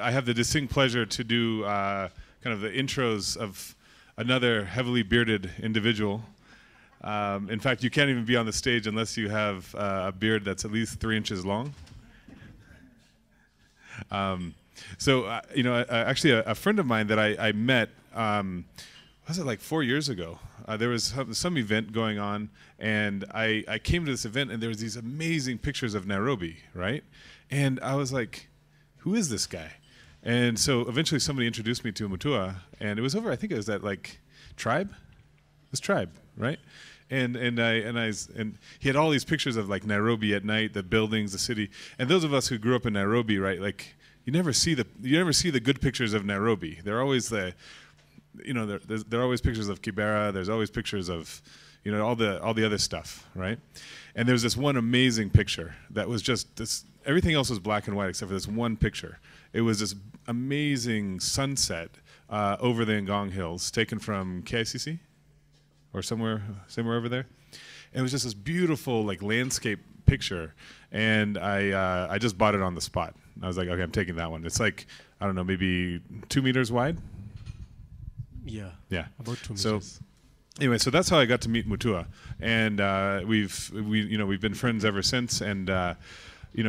I have the distinct pleasure to do kind of the intros of another heavily bearded individual. In fact, you can't even be on the stage unless you have a beard that's at least 3 inches long. Actually, a friend of mine that I met, was it like 4 years ago? There was some event going on, and I came to this event, and there was these amazing pictures of Nairobi, right? And I was like, who is this guy? And so eventually somebody introduced me to Mutua, and it was over, I think it was at like Tribe? It was Tribe, right? And he had all these pictures of like Nairobi at night, the buildings, the city. And those of us who grew up in Nairobi, right, like you never see the good pictures of Nairobi. They're always there are always pictures of Kibera. There's always pictures of, all the other stuff, right? And there's this one amazing picture that was just this. Everything else was black and white except for this one picture. It was this amazing sunset over the Ngong Hills, taken from KICC or somewhere over there. And it was just this beautiful like landscape picture, and I just bought it on the spot. I was like, okay, I'm taking that one. It's like, I don't know, maybe 2 meters wide. Yeah. About 2 meters. So anyway, so that's how I got to meet Mutua, and we've been friends ever since. And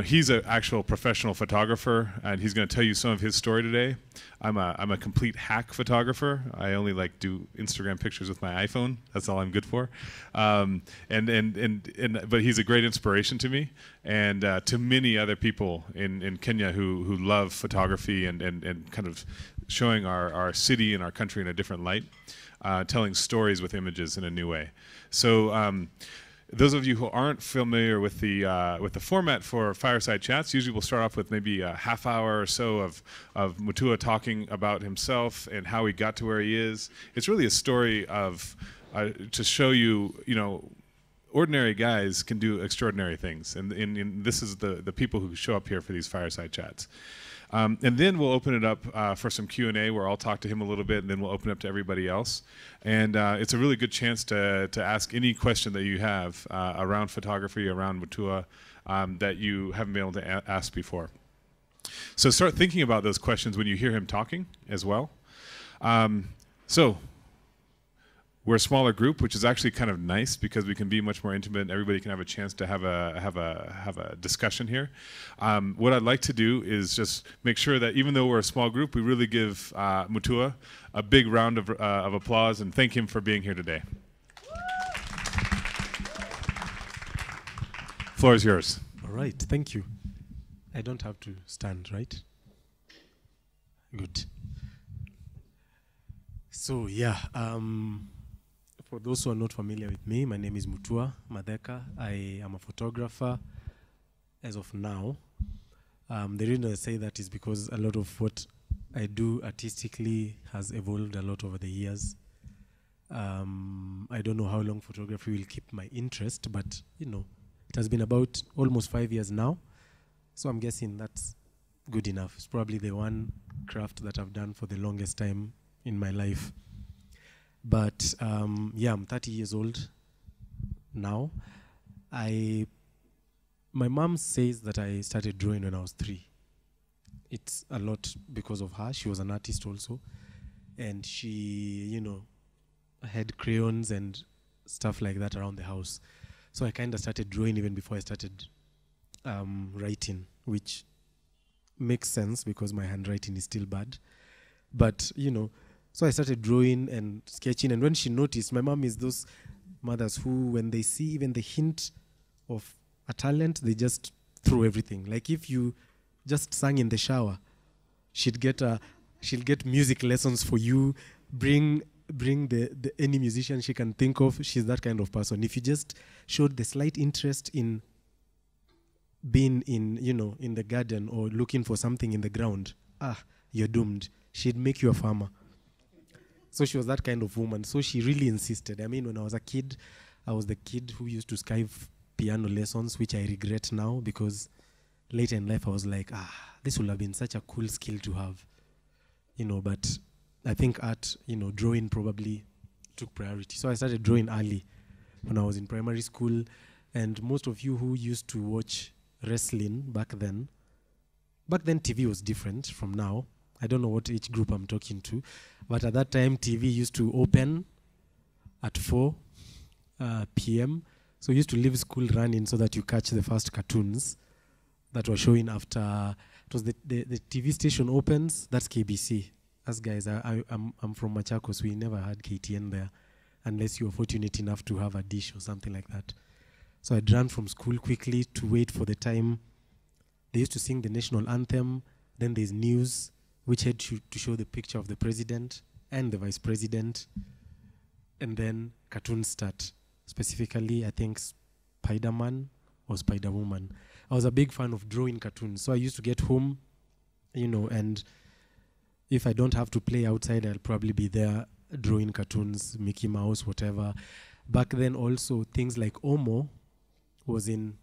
he's an actual professional photographer, and he's going to tell you some of his story today. I'm a complete hack photographer. I only like do Instagram pictures with my iPhone. That's all I'm good for. But he's a great inspiration to me and to many other people in Kenya who love photography and kind of showing our city and our country in a different light, telling stories with images in a new way. So those of you who aren't familiar with the format for Fireside Chats, usually we'll start off with maybe a half hour or so of Mutua talking about himself and how he got to where he is. It's really a story of to show you, ordinary guys can do extraordinary things, and this is the people who show up here for these Fireside Chats. And then we'll open it up for some Q&A where I'll talk to him a little bit, and then we'll open it up to everybody else. And it's a really good chance to ask any question that you have around photography, around Mutua, that you haven't been able to ask before. So start thinking about those questions when you hear him talking as well. So we're a smaller group, which is actually kind of nice because we can be much more intimate and everybody can have a chance to have a discussion here. What I'd like to do is just make sure that even though we're a small group, we really give Mutua a big round of applause and thank him for being here today. Floor is yours. All right, thank you. I don't have to stand, right? Good. So yeah, for those who are not familiar with me, my name is Mutua Matheka. I am a photographer as of now. The reason I say that is because a lot of what I do artistically has evolved a lot over the years. I don't know how long photography will keep my interest, but it has been about almost 5 years now. So I'm guessing that's good enough. It's probably the one craft that I've done for the longest time in my life. But I'm 30 years old now. My mom says that I started drawing when I was 3. It's a lot because of her. She was an artist also. And she, had crayons and stuff like that around the house. So I kind of started drawing even before I started writing, which makes sense because my handwriting is still bad. But, so I started drawing and sketching. And when she noticed, my mom is those mothers who, when they see even the hint of a talent, they just throw everything. Like if you just sang in the shower, she'll get music lessons for you, bring the any musician she can think of. She's that kind of person. If you just showed the slight interest in being in the garden or looking for something in the ground, you're doomed. She'd make you a farmer. So she was that kind of woman. So she really insisted. I mean, when I was a kid, I was the kid who used to Skype piano lessons, which I regret now because later in life I was like, this would have been such a cool skill to have. But I think art, drawing probably took priority. So I started drawing early when I was in primary school. And most of you who used to watch wrestling back then back then TV was different from now. I don't know what age group I'm talking to, but at that time TV used to open at 4 p.m. So you used to leave school running so that you catch the first cartoons that were showing after. It was the TV station opens, that's KBC. Us guys, I'm from Machakos, we never had KTN there unless you were fortunate enough to have a dish or something like that. So I'd run from school quickly to wait for the time. They used to sing the national anthem, then there's news, which had to show the picture of the president and the vice president, and then cartoons start. Specifically, I think Spider-Man or Spider-Woman. I was a big fan of drawing cartoons, so I used to get home, and if I don't have to play outside, I'll probably be there drawing cartoons, Mickey Mouse, whatever. Back then also, things like Omo was in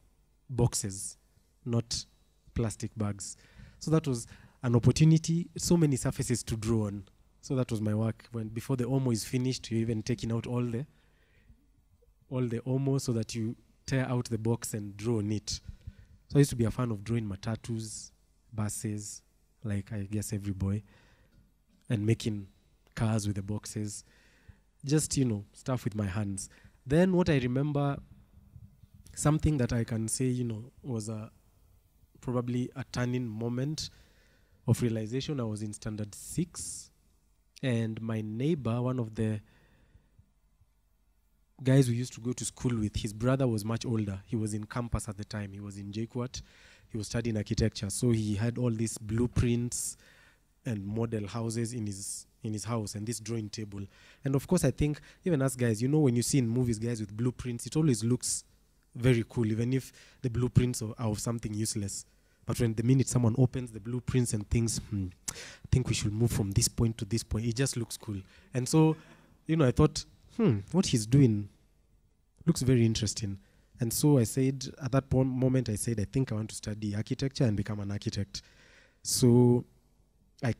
boxes, not plastic bags. So that was an opportunity, so many surfaces to draw on. So that was my work. Before the Omo is finished, you're even taking out all the Omo so that you tear out the box and draw on it. So I used to be a fan of drawing matatus, buses, like I guess every boy, and making cars with the boxes. Just, stuff with my hands. Then what I remember, something that I can say, was probably a turning moment of realization. I was in standard 6, and my neighbor, one of the guys we used to go to school with, his brother was much older. He was in campus at the time. He was in JKUAT. He was studying architecture. So he had all these blueprints and model houses in his house and this drawing table. And of course, I think even us guys, when you see in movies guys with blueprints, it always looks very cool, even if the blueprints are of something useless. But when the minute someone opens the blueprints and thinks, I think we should move from this point to this point, it just looks cool. And so, I thought, what he's doing looks very interesting. And so I said, at that moment, I think I want to study architecture and become an architect. So I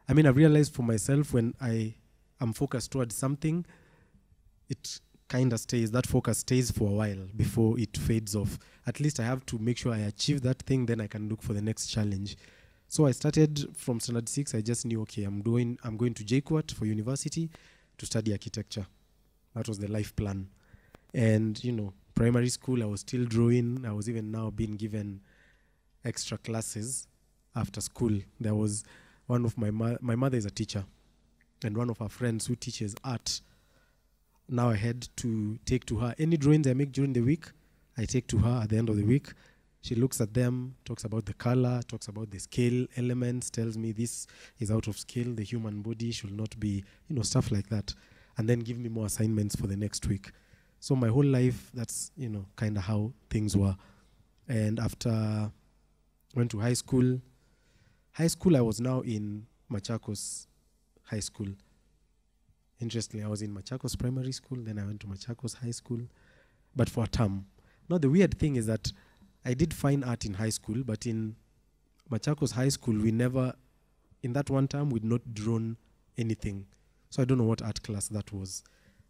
realized for myself when I am focused towards something, it kind of stays, that focus stays for a while before it fades off. At least I have to make sure I achieve that thing, then I can look for the next challenge. So I started from standard 6, I just knew, okay, I'm going to JKUAT for university to study architecture. That was the life plan. And, primary school, I was still drawing. I was even now being given extra classes after school. There was one of my mother is a teacher, and one of her friends who teaches art. Now I had to take to her any drawings I make during the week. I take to her at the end of the week. She looks at them, talks about the color, talks about the scale elements, tells me this is out of scale, the human body should not be, stuff like that. And then give me more assignments for the next week. So my whole life, that's, kind of how things were. And after I went to high school, I was now in Machakos High School. Interestingly, I was in Machakos Primary School, then I went to Machakos High School, but for a term. Now, the weird thing is that I did fine art in high school, but in Machakos High School, in that one term, we'd not drawn anything. So I don't know what art class that was.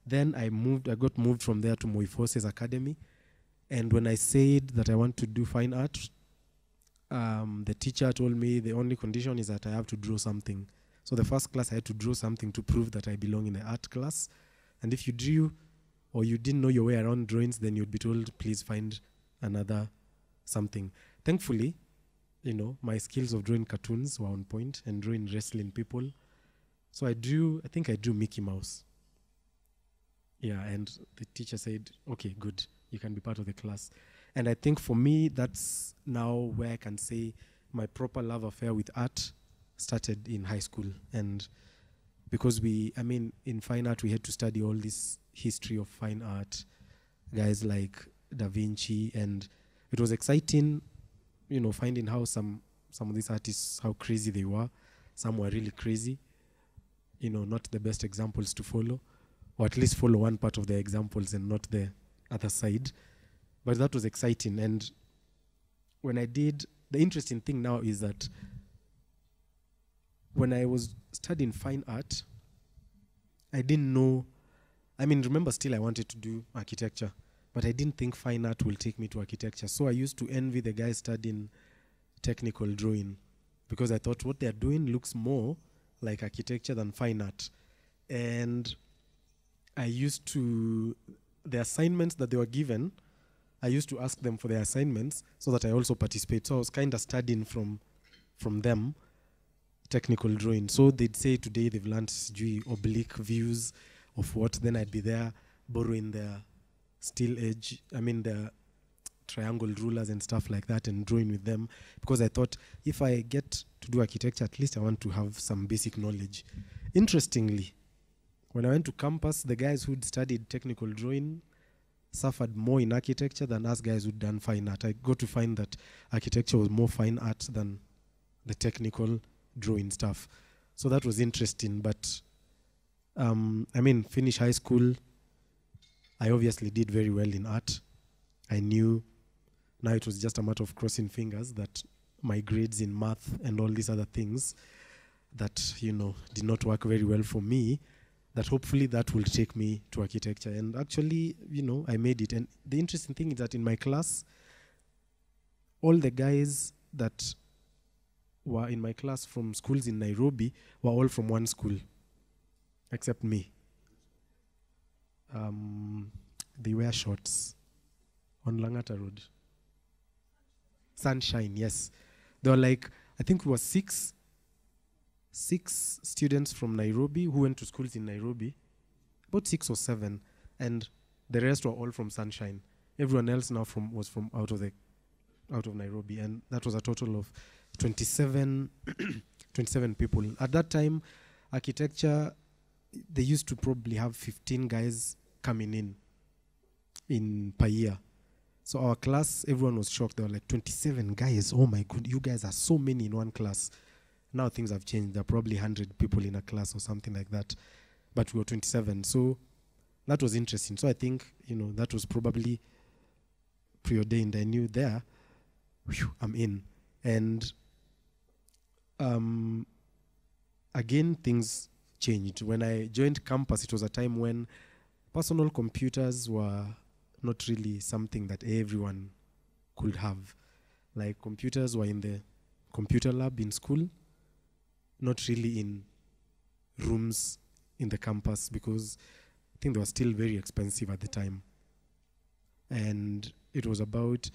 Then I got moved from there to Moi Forces Academy. And when I said that I want to do fine art, the teacher told me the only condition is that I have to draw something. So the first class I had to draw something to prove that I belong in the art class. And if you drew or you didn't know your way around drawings, then you'd be told, please find another something. Thankfully, my skills of drawing cartoons were on point and drawing wrestling people. So I think I drew Mickey Mouse. Yeah, and the teacher said, okay, good, you can be part of the class. And I think for me, that's now where I can say my proper love affair with art started in high school. And because in fine art, we had to study all this history of fine art, guys like Da Vinci, and it was exciting, finding how some of these artists, how crazy they were. Some were really crazy, not the best examples to follow, or at least follow one part of their examples and not the other side. But that was exciting. And when I did, the interesting thing now is that when I was studying fine art, I didn't know, remember still I wanted to do architecture, but I didn't think fine art will take me to architecture. So I used to envy the guys studying technical drawing because I thought what they're doing looks more like architecture than fine art. And I used to, the assignments that they were given, I used to ask them for their assignments so that I also participate. So I was kind of studying from them, technical drawing. So they'd say today they've learned oblique views of what, then I'd be there borrowing their the triangle rulers and stuff like that and drawing with them, because I thought if I get to do architecture, at least I want to have some basic knowledge. Interestingly, when I went to campus, the guys who'd studied technical drawing suffered more in architecture than us guys who'd done fine art. I got to find that architecture was more fine art than the technical drawing stuff. So that was interesting, but finish high school, I obviously did very well in art. I knew now it was just a matter of crossing fingers that my grades in math and all these other things that, did not work very well for me, that hopefully that will take me to architecture. And actually, I made it. And the interesting thing is that in my class, all the guys that were in my class from schools in Nairobi were all from one school, except me. They wear shorts on Langata Road. Sunshine, yes. There were I think we were six students from Nairobi who went to schools in Nairobi, about 6 or 7, and the rest were all from Sunshine. Everyone else now was from out of Nairobi, and that was a total of 27 people. At that time, architecture, they used to probably have 15 guys coming in per year. So our class, everyone was shocked. There were 27 guys. Oh my God, you guys are so many in one class. Now things have changed. There are probably 100 people in a class or something like that. But we were 27. So that was interesting. So I think, that was probably preordained. I knew there, I'm in. And again, things changed. When I joined campus, it was a time when personal computers were not really something that everyone could have. Computers were in the computer lab in school, not really in rooms in the campus, because I think they were still very expensive at the time. And it was about,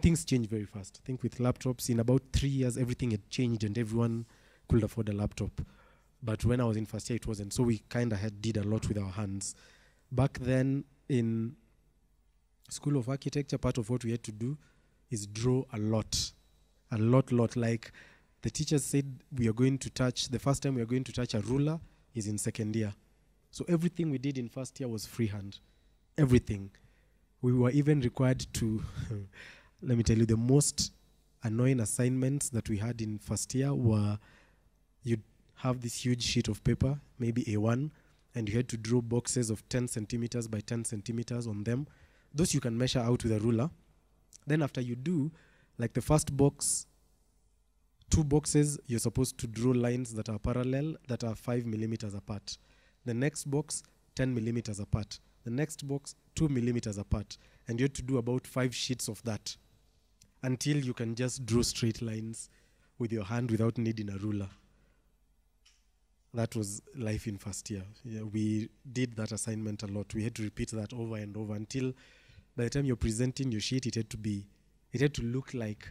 things changed very fast. I think with laptops, in about 3 years, everything had changed and everyone could afford a laptop. But when I was in first year, it wasn't. So we kind of did a lot with our hands. Back then, in School of Architecture, part of what we had to do is draw a lot. Like the teachers said, the first time we are going to touch a ruler is in second year. So everything we did in first year was freehand. Everything. We were even required to, let me tell you, the most annoying assignments that we had in first year were, you'd have this huge sheet of paper, maybe A1, and you had to draw boxes of 10 centimeters by 10 centimeters on them. Those you can measure out with a ruler. Then after you do, the first box, 2 boxes, you're supposed to draw lines that are parallel, that are 5 millimeters apart. The next box, 10 millimeters apart. The next box, 2 millimeters apart. And you have to do about 5 sheets of that until you can just draw straight lines with your hand without needing a ruler. That was life in first year. Yeah, we did that assignment a lot. We had to repeat that over and over until by the time you're presenting your sheet, it had to look like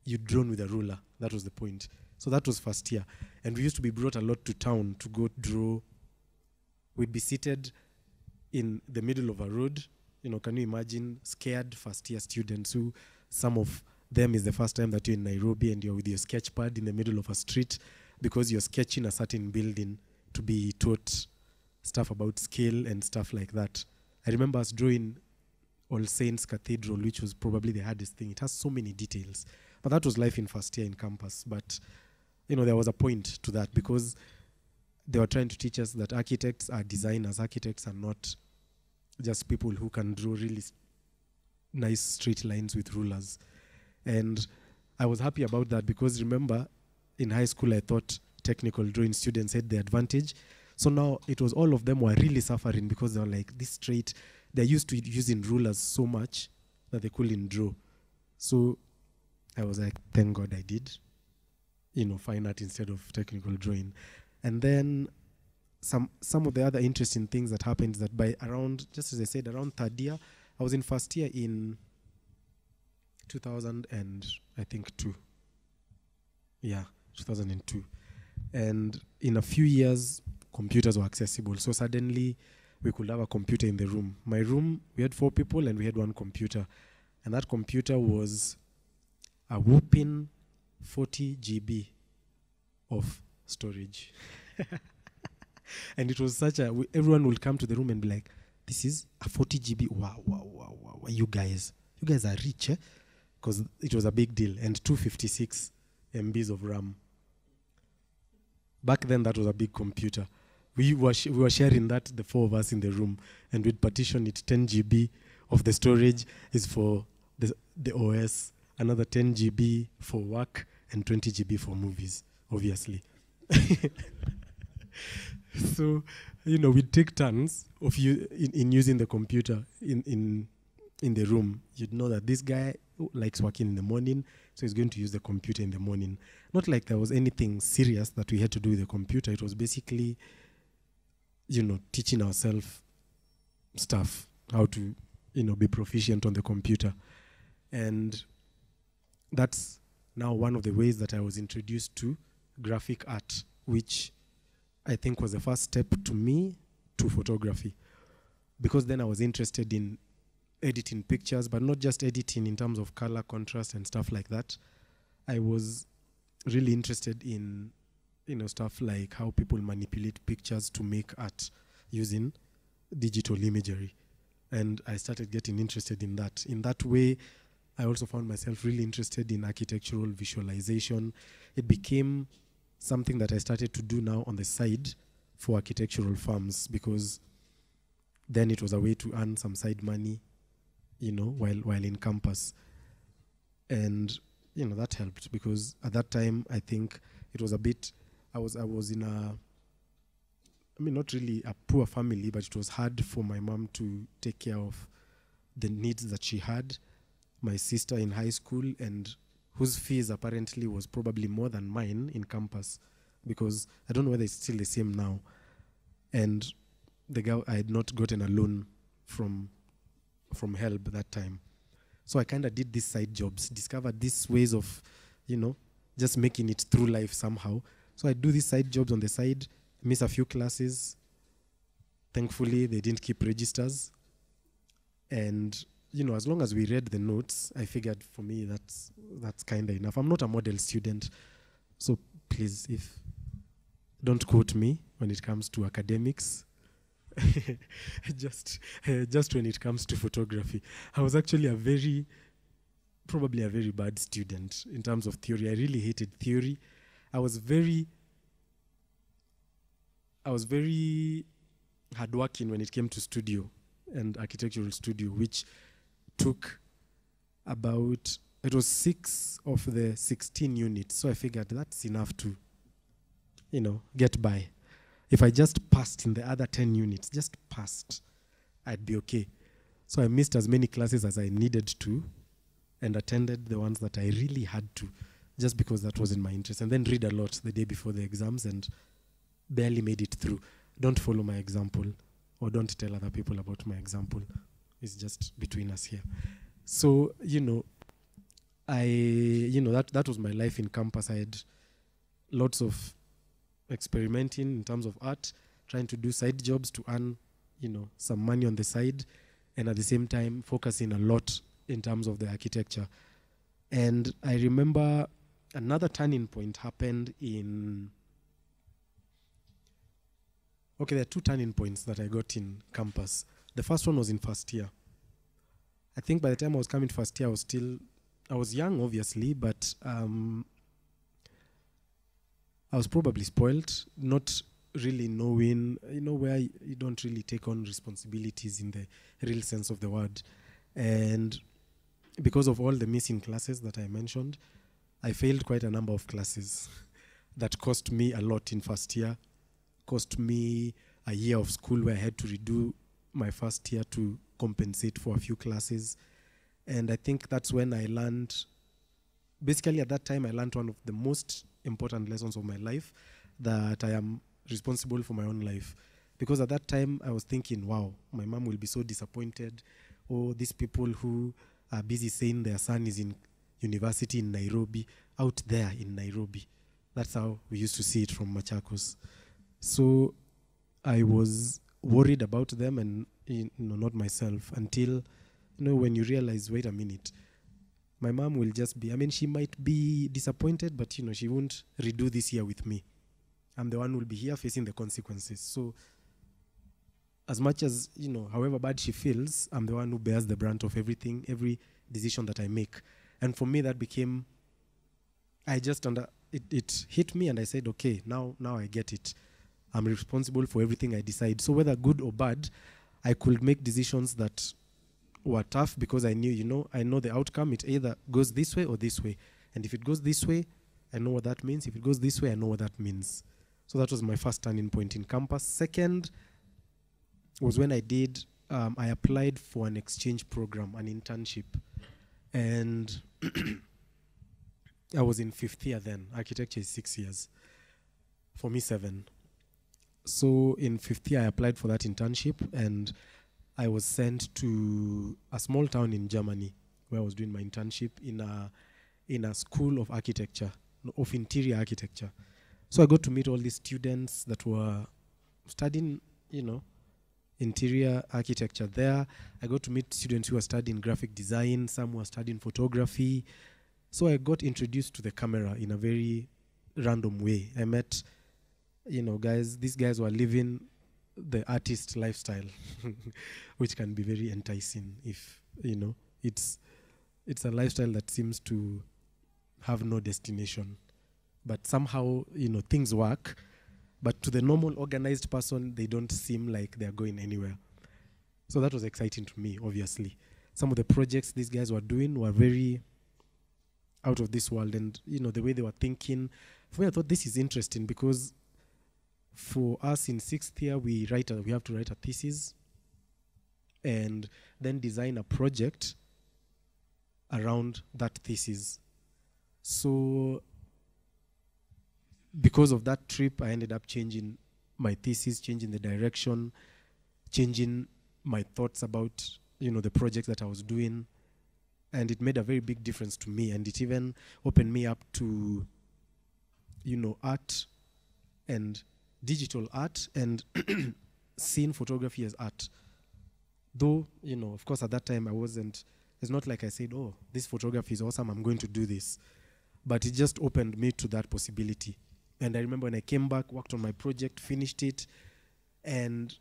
you'd drawn with a ruler. That was the point. So that was first year. And we used to be brought a lot to town to go draw. We'd be seated in the middle of a road. Can you imagine scared first year students who, some of them is the first time that you're in Nairobi and you're with your sketch pad in the middle of a street because you're sketching a certain building to be taught stuff about scale and stuff like that. I remember us drawing All Saints Cathedral, which was probably the hardest thing. It has so many details. But that was life in first year in campus. But, there was a point to that because they were trying to teach us that architects are designers. Architects are not just people who can draw really nice straight lines with rulers. And I was happy about that because remember, in high school, I thought technical drawing students had the advantage. So now it was all of them were really suffering because they were this straight. They're used to using rulers so much that they couldn't draw. So I was like, thank God I did, fine art instead of technical drawing. And then some of the other interesting things that happened is that by around, just as I said, around third year, I was in first year in 2000 and I think 2. Yeah, 2002. And in a few years, computers were accessible. So suddenly, we could have a computer in the room. My room, we had 4 people and we had 1 computer. And that computer was a whopping 40 GB of storage. And it was such everyone will come to the room and be like, this is a 40 GB. Wow. You guys are rich, eh? Because it was a big deal. And 256 MBs of RAM. Back then, that was a big computer. We were sharing that, the 4 of us in the room, and we'd partition it. 10 GB of the storage is for the OS, another 10 GB for work, and 20 GB for movies, obviously. So, we'd take turns of in using the computer in the room. You'd know that this guy likes working in the morning, so he's going to use the computer in the morning. Not like there was anything serious that we had to do with the computer. It was basically, teaching ourselves stuff, how to, be proficient on the computer. And that's now one of the ways that I was introduced to graphic art, which I think was the first step to me to photography. Because then I was interested in editing pictures, but not just editing in terms of color, contrast, and stuff like that. I was really interested in, stuff like how people manipulate pictures to make art using digital imagery. And I started getting interested in that. In that way, I also found myself really interested in architectural visualization. It became something that I started to do now on the side for architectural firms, because then it was a way to earn some side money, while in campus. And, that helped, because at that time, I think it was a bit, I was in not really a poor family, but it was hard for my mom to take care of the needs that she had. My sister in high school, and whose fees apparently was probably more than mine in campus, because I don't know whether it's still the same now. And the girl, I had not gotten a loan from HELB that time. So I kind of did these side jobs, discovered these ways of, just making it through life somehow. So I do these side jobs on the side, miss a few classes. Thankfully, they didn't keep registers. And, as long as we read the notes, I figured for me that's kind of enough. I'm not a model student, so please, don't quote me when it comes to academics. just when it comes to photography. I was actually probably a very bad student in terms of theory. I really hated theory. I was very hardworking when it came to studio and architectural studio, which took it was 6 of the 16 units. So I figured that's enough to, get by. If I just passed in the other 10 units, I'd be okay. So I missed as many classes as I needed to and attended the ones that I really had to, just because that was in my interest. And then read a lot the day before the exams and barely made it through. Don't follow my example, or don't tell other people about my example. It's just between us here. So, that was my life in campus. I had lots of experimenting in terms of art, trying to do side jobs to earn, some money on the side, and at the same time focusing a lot in terms of the architecture. And I remember another turning point happened there are 2 turning points that I got in campus. The first one was in first year. I think by the time I was coming to first year, I was young, obviously, but I was probably spoiled, not really knowing, where you don't really take on responsibilities in the real sense of the word. And because of all the missing classes that I mentioned, I failed quite a number of classes that cost me a lot in first year, cost me a year of school where I had to redo my first year to compensate for a few classes. And I think that's when I learned basically at that time I learned one of the most important lessons of my life, that I am responsible for my own life. Because at that time I was thinking, wow, my mom will be so disappointed. Or these people who are busy saying their son is in university in Nairobi, out there in Nairobi. That's how we used to see it from Machakos. So I was worried about them and not myself, until when you realize, wait a minute, my mom will just be, she might be disappointed, but she won't redo this year with me. I'm the one who will be here facing the consequences. So as much as, however bad she feels, I'm the one who bears the brunt of everything, every decision that I make. And for me, that became, it hit me, and I said, okay, now I get it. I'm responsible for everything I decide. So whether good or bad, I could make decisions that were tough, because I knew, I know the outcome. It either goes this way or this way. And if it goes this way, I know what that means. If it goes this way, I know what that means. So that was my first turning point in campus. Second was when I applied for an exchange program, an internship. And I was in 5th year then. Architecture is 6 years. For me, 7. So in 5th year, I applied for that internship, and I was sent to a small town in Germany where I was doing my internship in a school of architecture, of interior architecture. So I got to meet all these students that were studying, interior architecture there. I got to meet students who were studying graphic design, some were studying photography. So I got introduced to the camera in a very random way. I met, these guys were living the artist lifestyle, which can be very enticing if, it's a lifestyle that seems to have no destination. But somehow, things work. But to the normal organized person, they don't seem like they're going anywhere. So that was exciting to me, obviously. Some of the projects these guys were doing were very out of this world. And, the way they were thinking, for me, I thought this is interesting, because for us in 6th year, we have to write a thesis and then design a project around that thesis. So because of that trip, I ended up changing my thesis, changing the direction, changing my thoughts about, the project that I was doing. And it made a very big difference to me. And it even opened me up to, art and digital art, and seeing photography as art. Though, of course, at that time, it's not like I said, oh, this photography is awesome, I'm going to do this. But it just opened me to that possibility. And I remember when I came back, worked on my project, finished it, and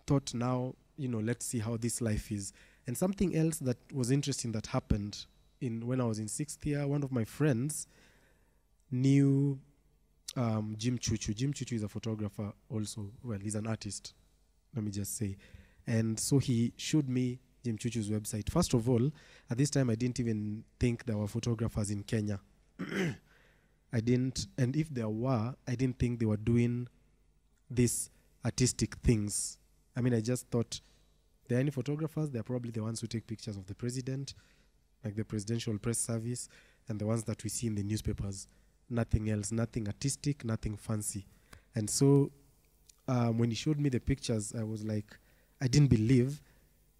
thought now, let's see how this life is. And something else that was interesting that happened when I was in 6th year, one of my friends knew Jim Chuchu. Jim Chuchu is a photographer also. Well, he's an artist, let me just say. And so he showed me Jim Chuchu's website. First of all, at this time, I didn't even think there were photographers in Kenya. I didn't, and if there were, I didn't think they were doing these artistic things. I just thought, there are any photographers, they're probably the ones who take pictures of the president, like the Presidential Press Service, and the ones that we see in the newspapers. Nothing else, nothing artistic, nothing fancy. And so when he showed me the pictures, I was like, I didn't believe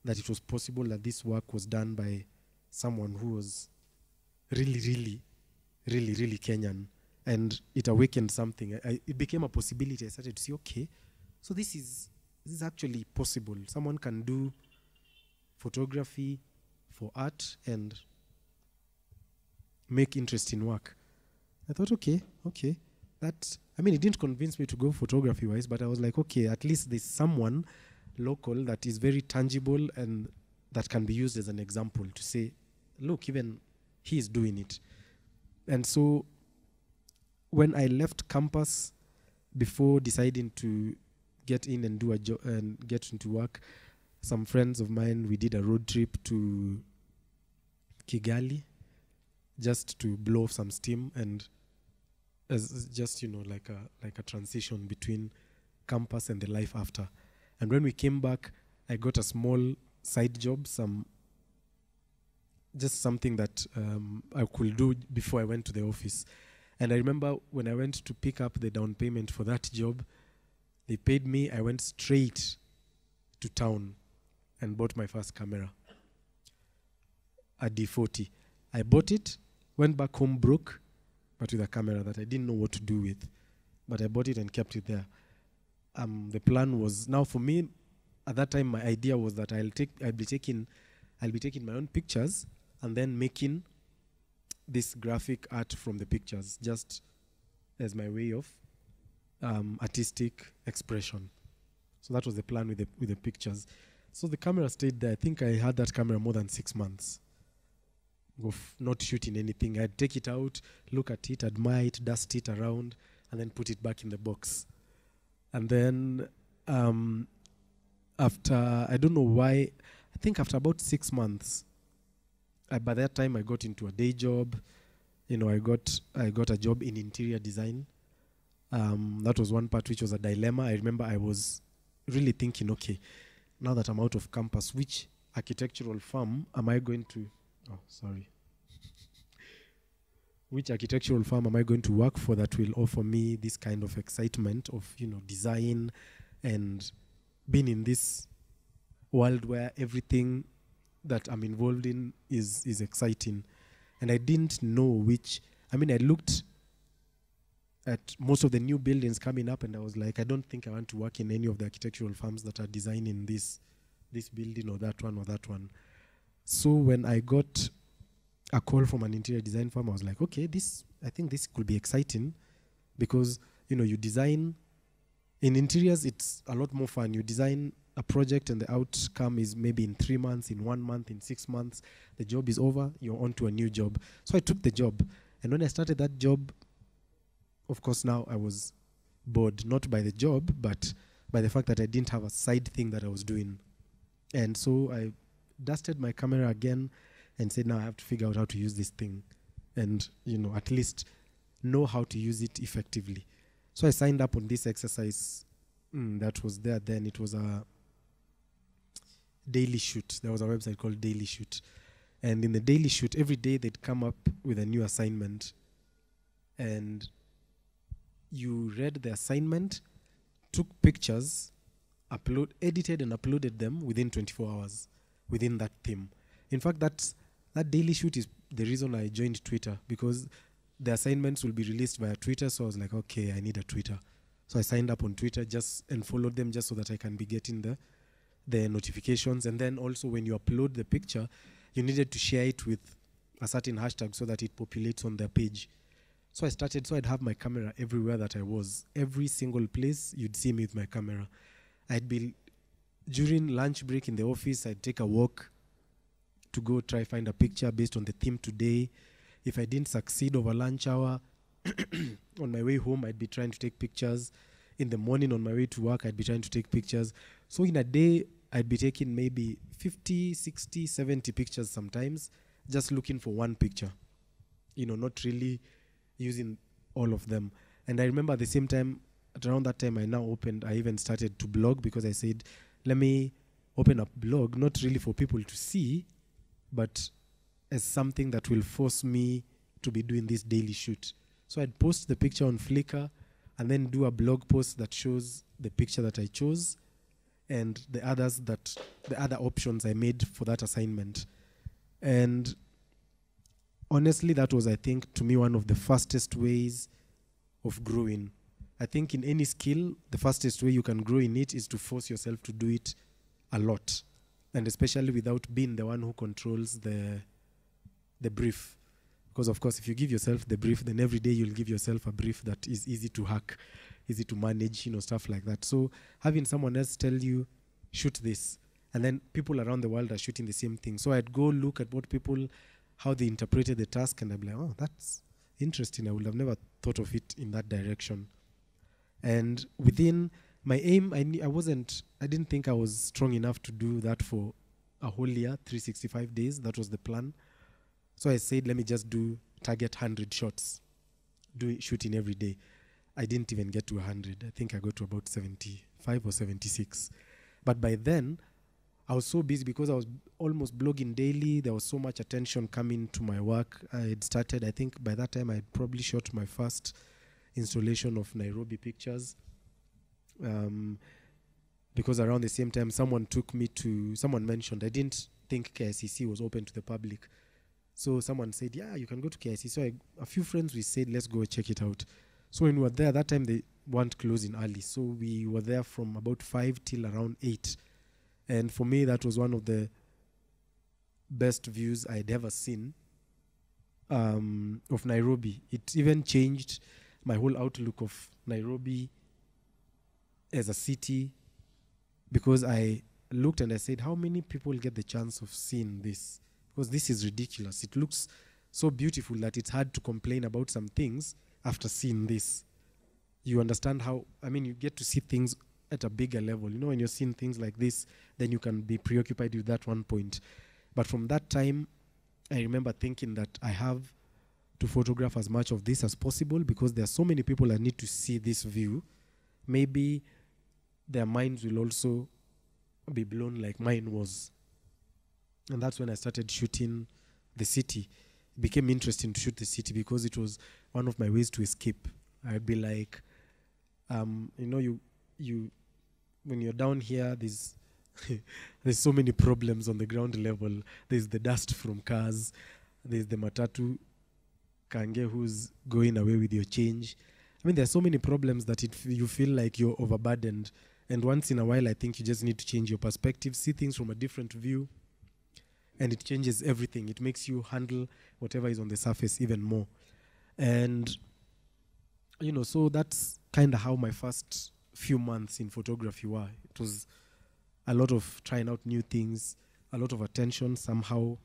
that it was possible that this work was done by someone who was really, really, really, really Kenyan. And it awakened something. It became a possibility. I started to see, okay, so this is actually possible. Someone can do photography for art and make interesting work. I thought, okay. It didn't convince me to go photography-wise, but I was like, okay, at least there's someone local that is very tangible and that can be used as an example to say, look, even he's doing it. And so when I left campus, before deciding to get in and do a job and get into work, some friends of mine, we did a road trip to Kigali just to blow off some steam, and as just like a transition between campus and the life after. And when we came back, I got a small side job, some just something that I could do before I went to the office. And I remember when I went to pick up the down payment for that job, they paid me. I went straight to town and bought my first camera, a D40. I bought it, went back home broke, but with a camera that I didn't know what to do with. But I bought it and kept it there. The plan was, now for me, at that time, my idea was that I'll be taking my own pictures and then making this graphic art from the pictures, just as my way of artistic expression. So that was the plan with the pictures. So the camera stayed there. I think I had that camera more than 6 months of not shooting anything. I'd take it out, look at it, admire it, dust it around, and then put it back in the box. And then after, I don't know why, I think after about 6 months, by that time I got into a day job. You know, I got a job in interior design. That was one part which was a dilemma. I remember I was really thinking, okay, now that I'm out of campus, which architectural firm am I going to, which architectural firm am I going to work for that will offer me this kind of excitement of, you know, design and being in this world where everything that I'm involved in is exciting. And I didn't know which, I looked at most of the new buildings coming up and I was like, I don't think I want to work in any of the architectural firms that are designing this building or that one. So when I got a call from an interior design firm, I was like, okay, I think this could be exciting because, you know, you design, in interiors, it's a lot more fun. You design a project and the outcome is maybe in 3 months, in 1 month, in 6 months. The job is over, you're on to a new job. So I took the job. And when I started that job, of course, now I was bored, not by the job, but by the fact that I didn't have a side thing that I was doing. And so I dusted my camera again and said, now I have to figure out how to use this thing and, you know, at least know how to use it effectively. So I signed up on this exercise that was there then. It was a daily shoot. There was a website called Daily Shoot. And in the Daily Shoot, every day they'd come up with a new assignment. And you read the assignment, took pictures, edited and uploaded them within 24 hours within that theme. In fact, that Daily Shoot is the reason I joined Twitter, because the assignments will be released via Twitter. So I was like, okay, I need a Twitter. So I signed up on Twitter and followed them just so that I can be getting the notifications. And then also when you upload the picture, you needed to share it with a certain hashtag so that it populates on their page. So I'd have my camera everywhere that I was. Every single place you'd see me with my camera. During lunch break in the office, I'd take a walk to go try find a picture based on the theme today. If I didn't succeed over lunch hour, on my way home, I'd be trying to take pictures. In the morning, on my way to work, I'd be trying to take pictures. So in a day, I'd be taking maybe 50, 60, 70 pictures sometimes, just looking for one picture. You know, not really using all of them. And I remember at the same time, around that time, I even started to blog because I said, let me open a blog, not really for people to see, but as something that will force me to be doing this daily shoot. So I'd post the picture on Flickr and then do a blog post that shows the picture that I chose and the other options I made for that assignment. And honestly, that was, I think, to me, one of the fastest ways of growing. I think in any skill, the fastest way you can grow in it is to force yourself to do it a lot. And especially without being the one who controls the brief. Because, of course, if you give yourself the brief, then every day you'll give yourself a brief that is easy to hack, easy to manage, stuff like that. So having someone else tell you, shoot this, and then people around the world are shooting the same thing. So I'd go look at how they interpreted the task, and I'd be like, oh, that's interesting. I would have never thought of it in that direction. And within my aim, I didn't think I was strong enough to do that for a whole year, 365 days. That was the plan. So I said, let me just target 100 shots, shooting every day. I didn't even get to 100. I think I got to about 75 or 76. But by then, I was so busy because I was almost blogging daily. There was so much attention coming to my work. I had started, I think by that time I had probably shot my first installation of Nairobi pictures. Because around the same time, someone mentioned, I didn't think KICC was open to the public. So someone said, yeah, you can go to KICC. So a few friends, we said, let's go check it out. So when we were there, that time they weren't closing early. So we were there from about 5 till around 8. And for me, that was one of the best views I'd ever seen of Nairobi. It even changed my whole outlook of Nairobi as a city, because I looked and I said, how many people get the chance of seeing this? Because this is ridiculous. It looks so beautiful that it's hard to complain about some things after seeing this. You understand how, you get to see things at a bigger level. You know, when you're seeing things like this, then you can be preoccupied with that one point. But from that time, I remember thinking that I have to photograph as much of this as possible, because there are so many people that need to see this view. Maybe their minds will also be blown like mine was. And that's when I started shooting the city. It became interesting to shoot the city because it was one of my ways to escape. I'd be like, you when you're down here, there's there's so many problems on the ground level. There's the dust from cars. There's the matatu kange who's going away with your change. There's so many problems that you feel like you're overburdened. And once in a while, I think you just need to change your perspective, see things from a different view, and it changes everything. It makes you handle whatever is on the surface even more. And, so that's kind of how my first few months in photography were. It was a lot of trying out new things, a lot of attention somehow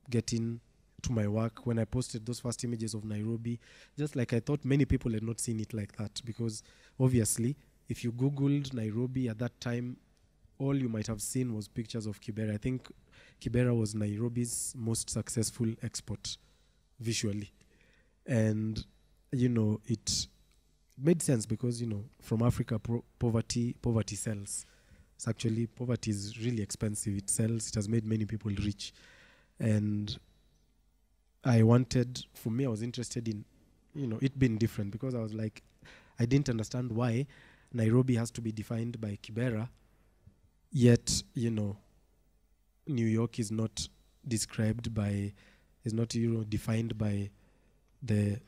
getting to my work. When I posted those first images of Nairobi, just like I thought many people had not seen it like that, because obviously if you Googled Nairobi at that time, all you might have seen was pictures of Kibera. I think Kibera was Nairobi's most successful export visually. And, it made sense because, from Africa, poverty sells. It's actually, poverty is really expensive. It sells. It has made many people rich. And I was interested in, it being different, because I was like, I didn't understand why Nairobi has to be defined by Kibera, yet, New York is not defined by the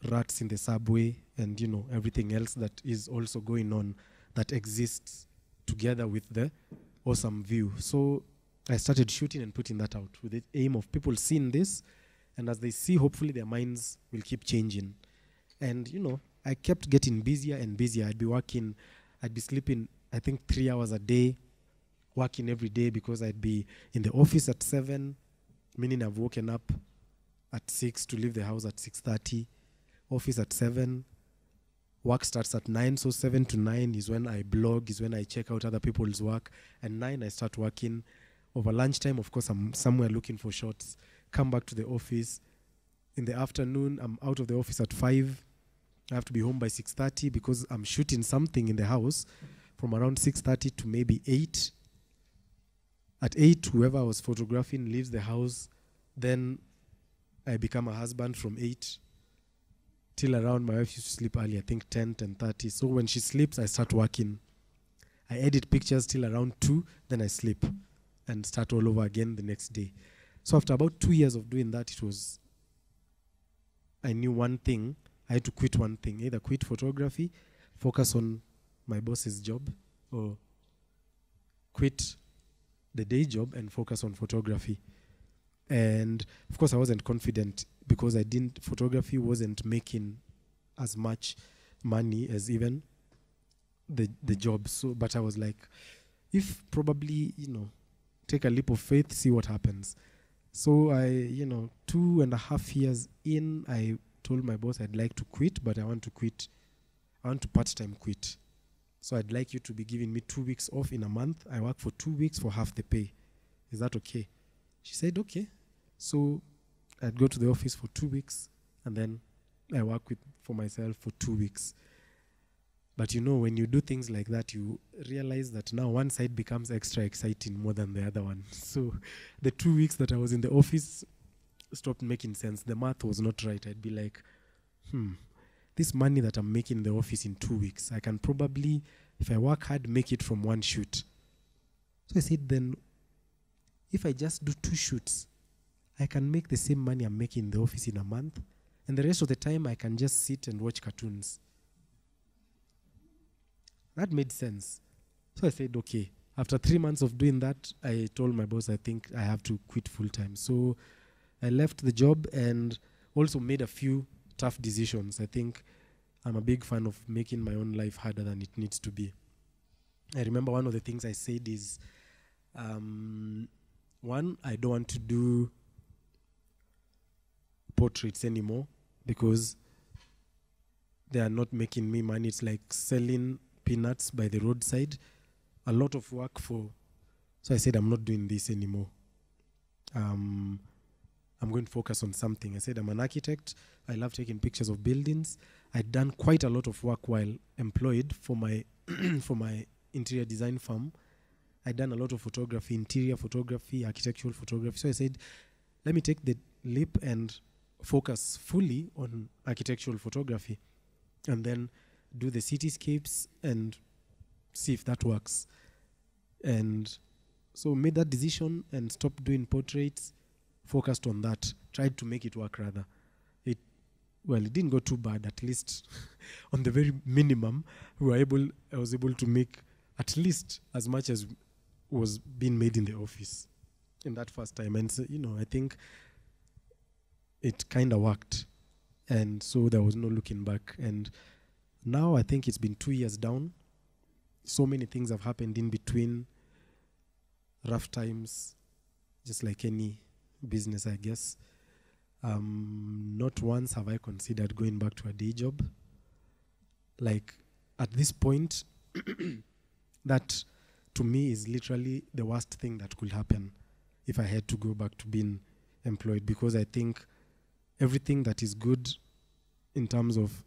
rats in the subway and, everything else that is also going on that exists together with the awesome view. So I started shooting and putting that out with the aim of people seeing this, and as they see, hopefully their minds will keep changing. And, I kept getting busier and busier. I'd be sleeping, I think 3 hours a day, working every day, because I'd be in the office at 7, meaning I've woken up at 6 to leave the house at 6:30, office at 7, work starts at 9, so 7 to 9 is when I blog, is when I check out other people's work, and 9 I start working. Over lunchtime, of course, I'm somewhere looking for shots, come back to the office. In the afternoon, I'm out of the office at 5. I have to be home by 6:30 because I'm shooting something in the house from around 6:30 to maybe 8. At 8, whoever I was photographing leaves the house. Then I become a husband from 8 till around, my wife used to sleep early, I think 10:30. So when she sleeps, I start working. I edit pictures till around 2, then I sleep and start all over again the next day. So after about 2 years of doing that, I knew one thing. I had to quit one thing, either quit photography, focus on my boss's job, or quit the day job and focus on photography. And of course I wasn't confident, because photography wasn't making as much money as even the job. So, but I was like, if probably, take a leap of faith, see what happens. So I, 2.5 years in, I told my boss I'd like to quit, but I want to part-time quit. So I'd like you to be giving me 2 weeks off in a month. I work for 2 weeks for half the pay. Is that okay? She said, okay. So I'd go to the office for 2 weeks, and then I work for myself for 2 weeks. But you know, when you do things like that, you realize that now one side becomes extra exciting more than the other one. So the 2 weeks that I was in the office stopped making sense. The math was not right. I'd be like, this money that I'm making in the office in 2 weeks, I can probably, if I work hard, make it from one shoot. So I said, then if I just do 2 shoots, I can make the same money I'm making in the office in a month. And the rest of the time, I can just sit and watch cartoons. That made sense. So I said, okay. After 3 months of doing that, I told my boss, I think I have to quit full time. So I left the job and also made a few tough decisions. I think I'm a big fan of making my own life harder than it needs to be. I remember one of the things I said is, one, I don't want to do portraits anymore because they are not making me money. It's like selling peanuts by the roadside. A lot of work for. So I said, I'm not doing this anymore. I'm going to focus on something. I said, I'm an architect. I love taking pictures of buildings. I'd done quite a lot of work while employed for my for my interior design firm. I'd done a lot of photography, interior photography, architectural photography. So I said, let me take the leap and focus fully on architectural photography and then do the cityscapes and see if that works. And so made that decision and stopped doing portraits, focused on that, tried to make it work rather. It didn't go too bad, at least on the very minimum. I was able to make at least as much as was being made in the office in that first time. And so, I think it kind of worked. And so there was no looking back. And now I think it's been 2 years down. So many things have happened in between. Rough times, just like any business, I guess. Not once have I considered going back to a day job. Like, at this point, that to me is literally the worst thing that could happen if I had to go back to being employed, because I think everything that is good in terms of,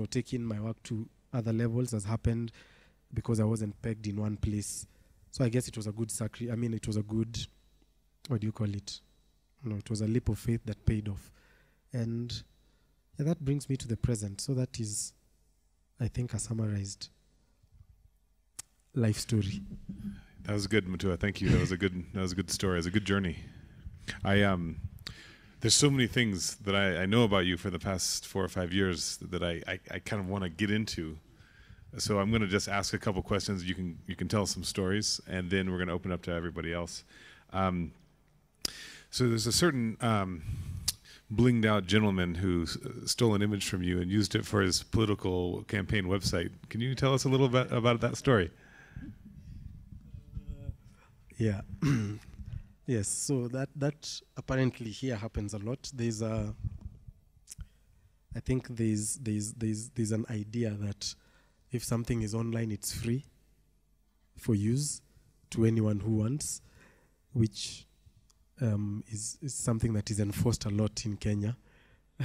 taking my work to other levels has happened because I wasn't pegged in one place. So I guess it was a good it was a good, what do you call it? It was a leap of faith that paid off. And that brings me to the present. So that is, I think, a summarized life story. That was good, Mutua. Thank you. That was a good story. It was a good journey. There's so many things that I know about you for the past 4 or 5 years that I kind of want to get into. So I'm going to just ask a couple questions. You can tell some stories, and then we're going to open up to everybody else. So there's a certain blinged out gentleman who stole an image from you and used it for his political campaign website. Can you tell us a little bit about that story? Yeah. Yes, so that apparently here happens a lot. I think there's an idea that if something is online, it's free for use to anyone who wants, which is something that is enforced a lot in Kenya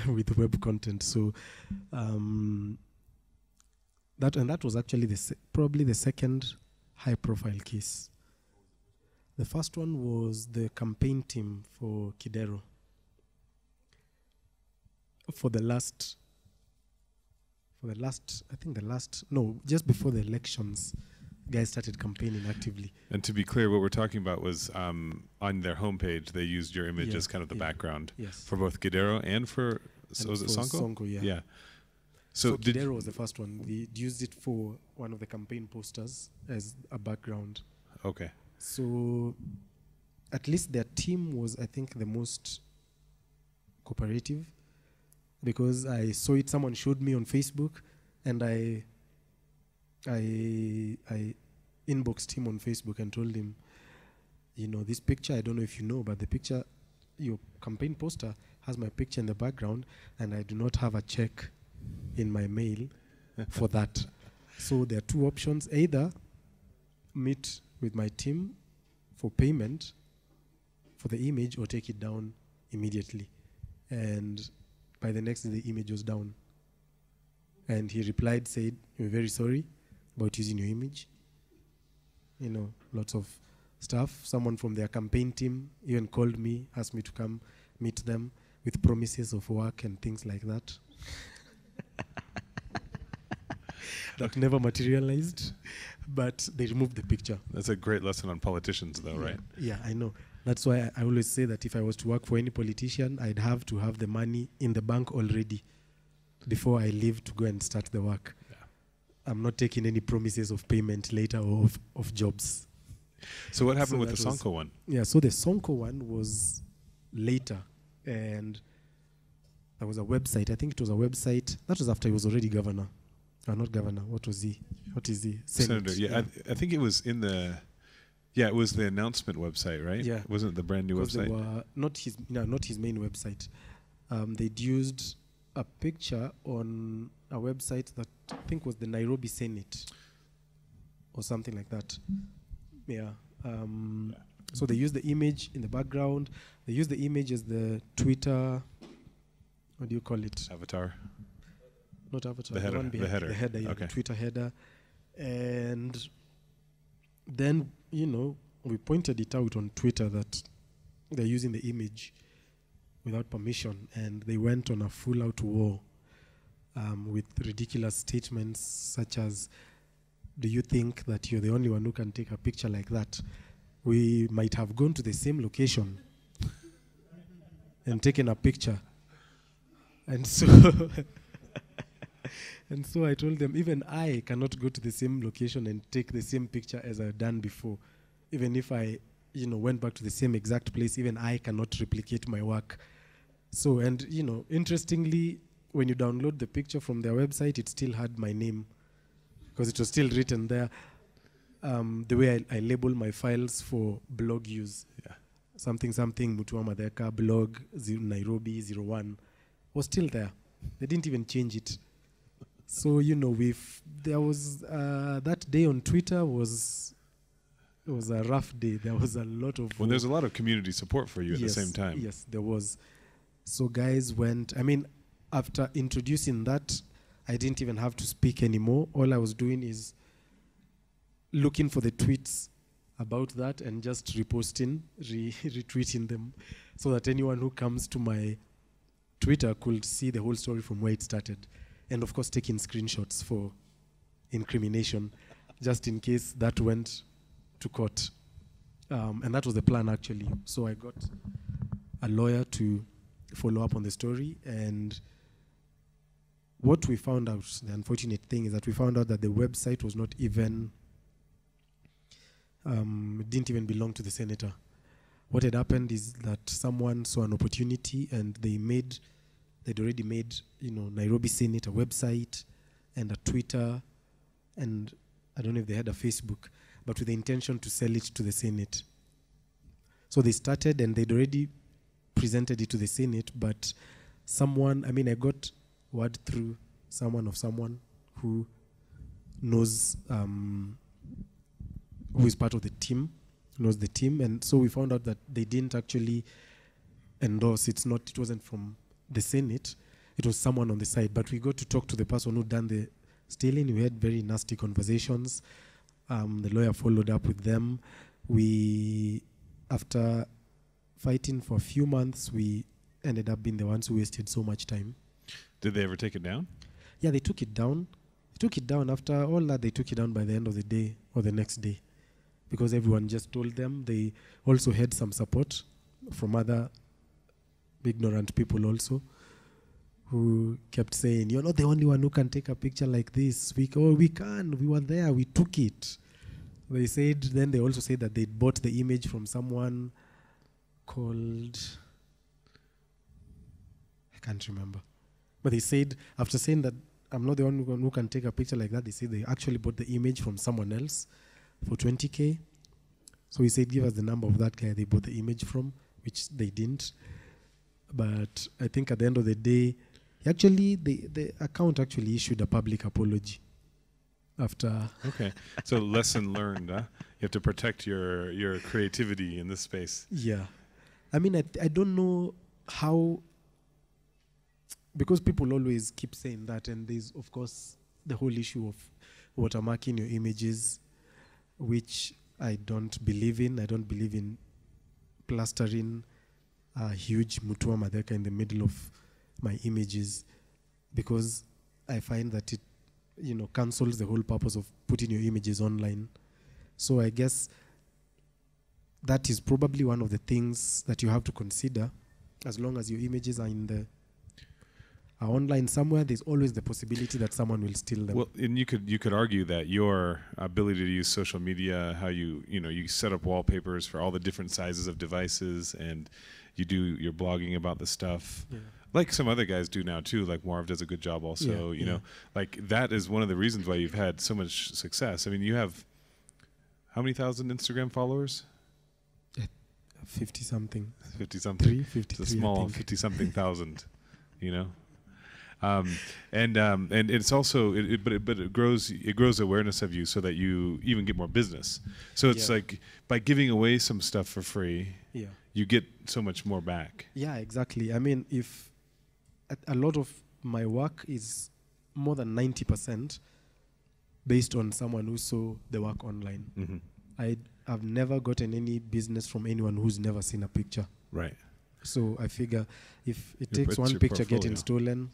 with web content. So that was actually probably the second high-profile case. The first one was the campaign team for Kidero. Just before the elections, guys started campaigning actively. And to be clear, what we're talking about was on their homepage, they used your image as kind of the background for both Kidero and for, was it Sonko? Sonko, yeah. So Kidero was the first one. We used it for one of the campaign posters as a background. Okay. So at least their team was, I think, the most cooperative, because I saw it, someone showed me on Facebook, and I inboxed him on Facebook and told him, this picture, I don't know if you know, but the picture, your campaign poster has my picture in the background, and I do not have a check in my mail for that. So there are two options: either meet with my team for payment for the image or take it down immediately. And by the next day, the image was down. And he replied, said, "We're very sorry about using your image." Lots of stuff. Someone from their campaign team even called me, asked me to come meet them with promises of work and things like that. That never materialized, but they removed the picture. That's a great lesson on politicians, though, right? Yeah, I know. That's why I always say that if I was to work for any politician, I'd have to have the money in the bank already before I leave to go and start the work. Yeah. I'm not taking any promises of payment later or of jobs. So what happened with the Sonko one? Yeah, so the Sonko one was later, and there was a website. I think it was a website. That was after he was already governor. Not governor. What was he? What is he? Senator. Yeah, I think it was in the... Yeah, it was the announcement website, right? Yeah. Wasn't it the brand new website? Not his main website. They'd used a picture on a website that I think was the Nairobi Senate or something like that. Yeah. So they used the image in the background. They used the image as the Twitter, what do you call it? Avatar. Not avatar. The header. One behind, the header. The header, yeah, okay. the Twitter header. And then, we pointed it out on Twitter that they're using the image without permission, and they went on a full-out war with ridiculous statements such as, "Do you think that you're the only one who can take a picture like that? We might have gone to the same location and taken a picture." And so and so I told them, even I cannot go to the same location and take the same picture as I've done before. Even if I, went back to the same exact place, even I cannot replicate my work. So, and, interestingly, when you download the picture from their website, it still had my name because it was still written there. The way I label my files for blog use. Yeah. Something, Mutua Matheka, blog, Nairobi, 01, was still there. They didn't even change it. So, there was, that day on Twitter was a rough day. There was a lot of... Well, there's a lot of community support for you at the same time. Yes, there was. So guys went... after introducing that, I didn't even have to speak anymore. All I was doing is looking for the tweets about that and just reposting, retweeting them so that anyone who comes to my Twitter could see the whole story from where it started. And of course, taking screenshots for incrimination, just in case that went to court. And that was the plan, actually. So I got a lawyer to follow up on the story. And what we found out, the unfortunate thing, is that we found out that the website was not even, didn't even belong to the senator. What had happened is that someone saw an opportunity and they'd already made, Nairobi Senate a website and a Twitter, and I don't know if they had a Facebook, but with the intention to sell it to the Senate. So they started and they'd already presented it to the Senate, but someone, I got word through someone who knows, who is part of the team, knows the team, and so we found out that they didn't actually endorse. It wasn't from the Senate, it was someone on the side, but we got to talk to the person who done the stealing. We had very nasty conversations. The lawyer followed up with them. After fighting for a few months, we ended up being the ones who wasted so much time. Did they ever take it down? Yeah, they took it down. After all that, they took it down by the end of the day or the next day because everyone just told them. They also had some support from other ignorant people also who kept saying, "You're not the only one who can take a picture like this. We can. We were there. We took it." Then they also said that they bought the image from someone called, I can't remember. But they said, after saying that I'm not the only one who can take a picture like that, they said they actually bought the image from someone else for 20K. So we said, give us the number of that guy they bought the image from, which they didn't. But I think at the end of the day, the account actually issued a public apology after. Okay, so lesson learned, huh? You have to protect your creativity in this space. Yeah. I don't know how because people always keep saying that, and there's of course the whole issue of watermarking your images, which I don't believe in. I don't believe in plastering a huge Mutua Matheka in the middle of my images, because I find that it, cancels the whole purpose of putting your images online. So I guess that is probably one of the things that you have to consider. As long as your images are are online somewhere, there's always the possibility that someone will steal them. Well, and you could argue that your ability to use social media, how you set up wallpapers for all the different sizes of devices, and you do your blogging about the stuff, like some other guys do now too. Like Marv does a good job also. You know, like that is one of the reasons why you've had so much success. I mean, you have how many thousand Instagram followers? 50 something. 50 something. 53. It's a small 50 something thousand. And it's also but it grows awareness of you so that you even get more business. So it's like by giving away some stuff for free, you get so much more back. Yeah, exactly. I mean, if a lot of my work is more than 90% based on someone who saw the work online. I've never gotten any business from anyone who's never seen a picture. Right. So I figure if it takes one picture getting stolen,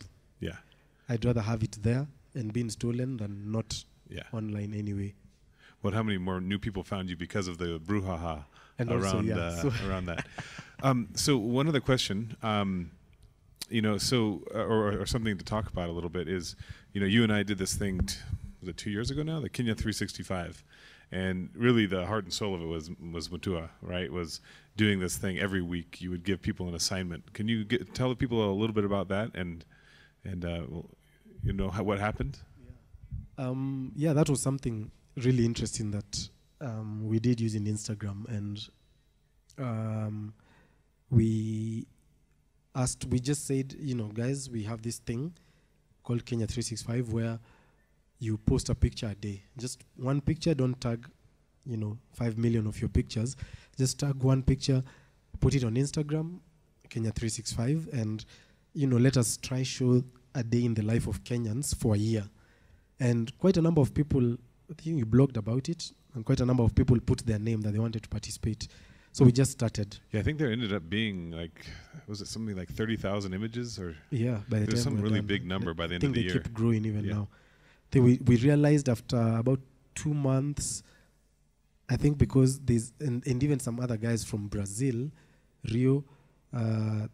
I'd rather have it there and being stolen than not online anyway. Well, how many more new people found you because of the brouhaha around that? So one other question, or something to talk about a little bit is, you and I did this thing, was it 2 years ago now? The Kenya 365. And really the heart and soul of it was Mutua, right? Was doing this thing every week. You would give people an assignment. Can you tell the people a little bit about that and what happened? That was something really interesting that we did using Instagram, and we just said, guys, we have this thing called Kenya 365 where you post a picture a day. Just one picture, don't tag, 5 million of your pictures. Just tag one picture, put it on Instagram, Kenya 365, and, let us try show a day in the life of Kenyans for a year. And quite a number of people, I think you blogged about it, and quite a number of people put their name that they wanted to participate. So we just started. Yeah, I think there ended up being was it something like 30,000 images? Or by the time some really big number by the end of the year. I think they keep growing even now. We realized after about 2 months, I think because there's, and even some other guys from Brazil, Rio,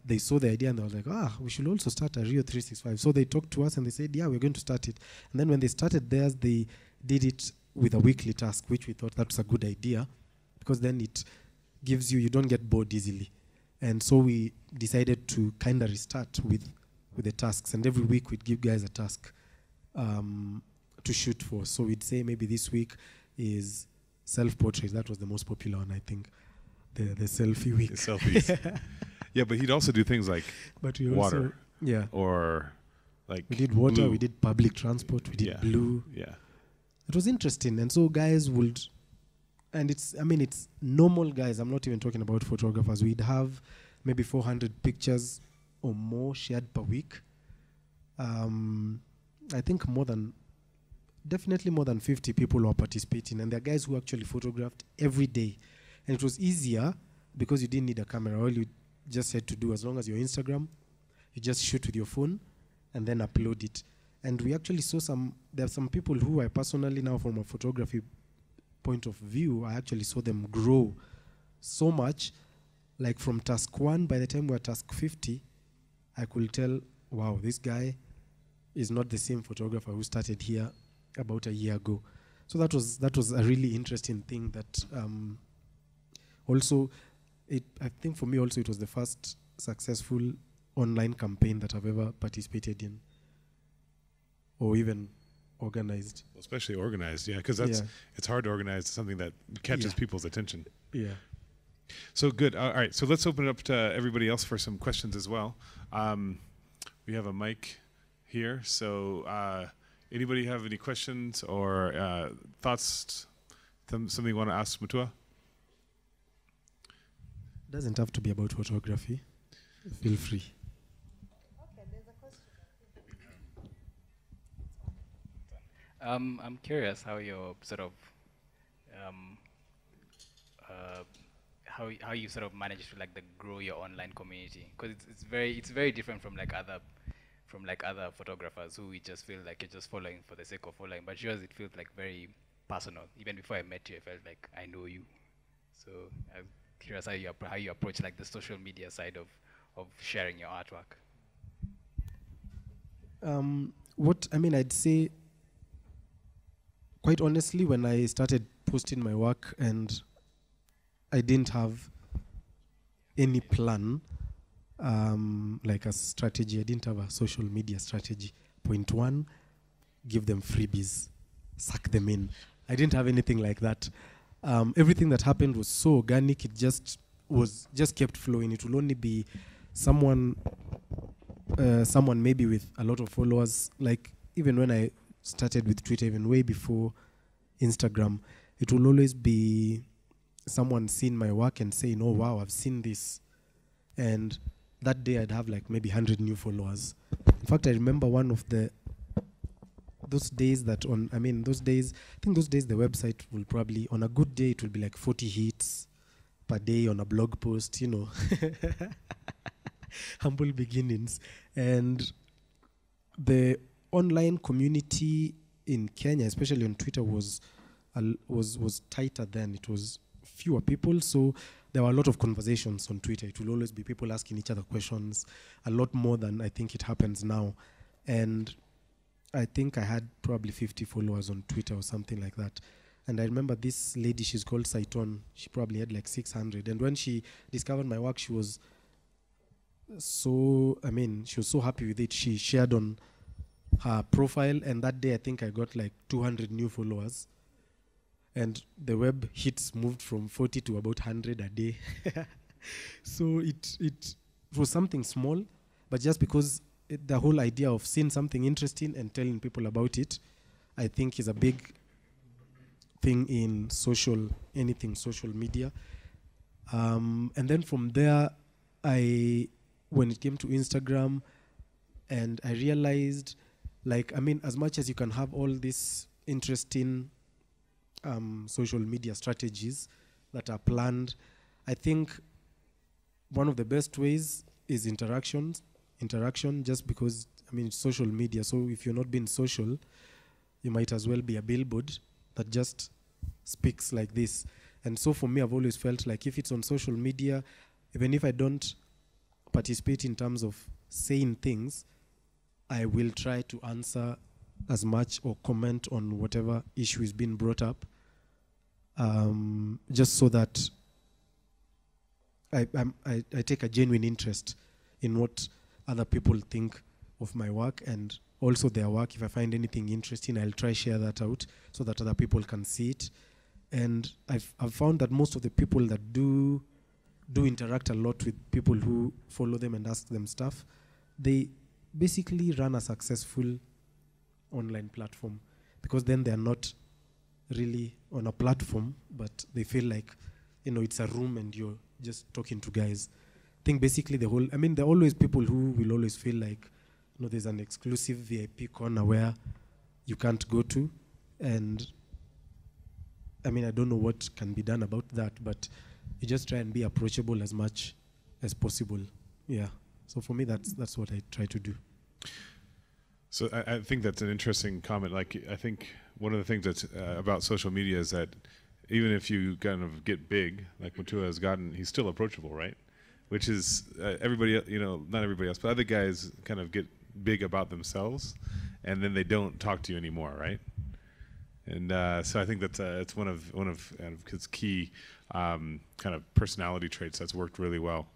they saw the idea and they were like, we should also start a Rio 365. So they talked to us and they said, we're going to start it. And then when they started theirs, they did it with a weekly task, which we thought that's a good idea, because then it gives you don't get bored easily. And so we decided to kind of restart with the tasks. And every week we'd give guys a task to shoot for. So we'd say maybe this week is self-portrait. That was the most popular one, I think. The selfie week. The selfies. Yeah, but he'd also do things like water. Or like we did water, blue. we did public transport, we did blue. Yeah. It was interesting. And so guys would, and it's normal guys. I'm not even talking about photographers. We'd have maybe 400 pictures or more shared per week. I think definitely more than 50 people were participating, and there are guys who actually photographed every day. And it was easier because you didn't need a camera. All you just had to do, as long as your Instagram, you just shoot with your phone and then upload it. And we actually saw there are some people who I personally now, from a photography point of view, I actually saw them grow so much. Like from task 1, by the time we were task 50, I could tell, wow, this guy is not the same photographer who started here about a year ago. So that was a really interesting thing that also, I think for me also it was the first successful online campaign that I've ever participated in or even organized. Especially organized, because it's hard to organize something that catches people's attention. Yeah. So good. All right, so let's open it up to everybody else for some questions as well. We have a mic here, so anybody have any questions or thoughts, something you want to ask Mutua? Doesn't have to be about photography. Feel free. Okay, there's a question I'm curious how your sort of um, uh, how you sort of manage to like grow your online community, because it's very different from like other photographers who we just feel like you're just following for the sake of following, but yours it feels like very personal. Even before I met you, I felt like I know you. So I'm curious how you approach like the social media side of sharing your artwork. What I mean, I'd say, quite honestly, when I started posting my work and I didn't have any plan, like a strategy. I didn't have a social media strategy. Point one, give them freebies, suck them in. I didn't have anything like that. Everything that happened was so organic. It just kept flowing. It will only be someone maybe with a lot of followers. Like even when I started with Twitter, even way before Instagram, it will always be someone seeing my work and saying, "Oh wow, I've seen this," and that day I'd have like maybe 100 new followers. In fact, I remember one of those days I think those days the website will probably, on a good day, it will be like 40 hits per day on a blog post, humble beginnings. And the online community in Kenya, especially on Twitter, was tighter then. It was fewer people, so there were a lot of conversations on Twitter. It will always be people asking each other questions, a lot more than I think it happens now. And I think I had probably 50 followers on Twitter or something like that. And I remember this lady, she's called Saiton. She probably had like 600. And when she discovered my work, she was so happy with it. She shared on her profile, and that day I think I got like 200 new followers. And the web hits moved from 40 to about 100 a day. So it was something small, but just because the whole idea of seeing something interesting and telling people about it, I think, is a big thing in anything social media. And then from there, when it came to Instagram, and I realized, as much as you can have all these interesting social media strategies that are planned, I think one of the best ways is interaction, just because, it's social media. So if you're not being social, you might as well be a billboard that just speaks like this. And so for me, I've always felt like if it's on social media, even if I don't participate in terms of saying things, I will try to answer as much or comment on whatever issue is being brought up, just so that I take a genuine interest in what other people think of my work and also their work. If I find anything interesting, I'll try share that out so that other people can see it. And I've found that most of the people that do interact a lot with people who follow them and ask them stuff, they basically run a successful online platform, because then they're not really on a platform, but they feel like, it's a room and you're just talking to guys. I think basically there are always people who will always feel like, there's an exclusive VIP corner where you can't go to. And I don't know what can be done about that, but you just try and be approachable as much as possible. Yeah. So for me, that's what I try to do. So I think that's an interesting comment. Like, I think one of the things that's about social media is that even if you kind of get big, like Mutua has gotten, he's still approachable, right? Which is everybody, not everybody else, but other guys kind of get big about themselves, and then they don't talk to you anymore, right? And so I think that's it's one of his key kind of personality traits that's worked really well.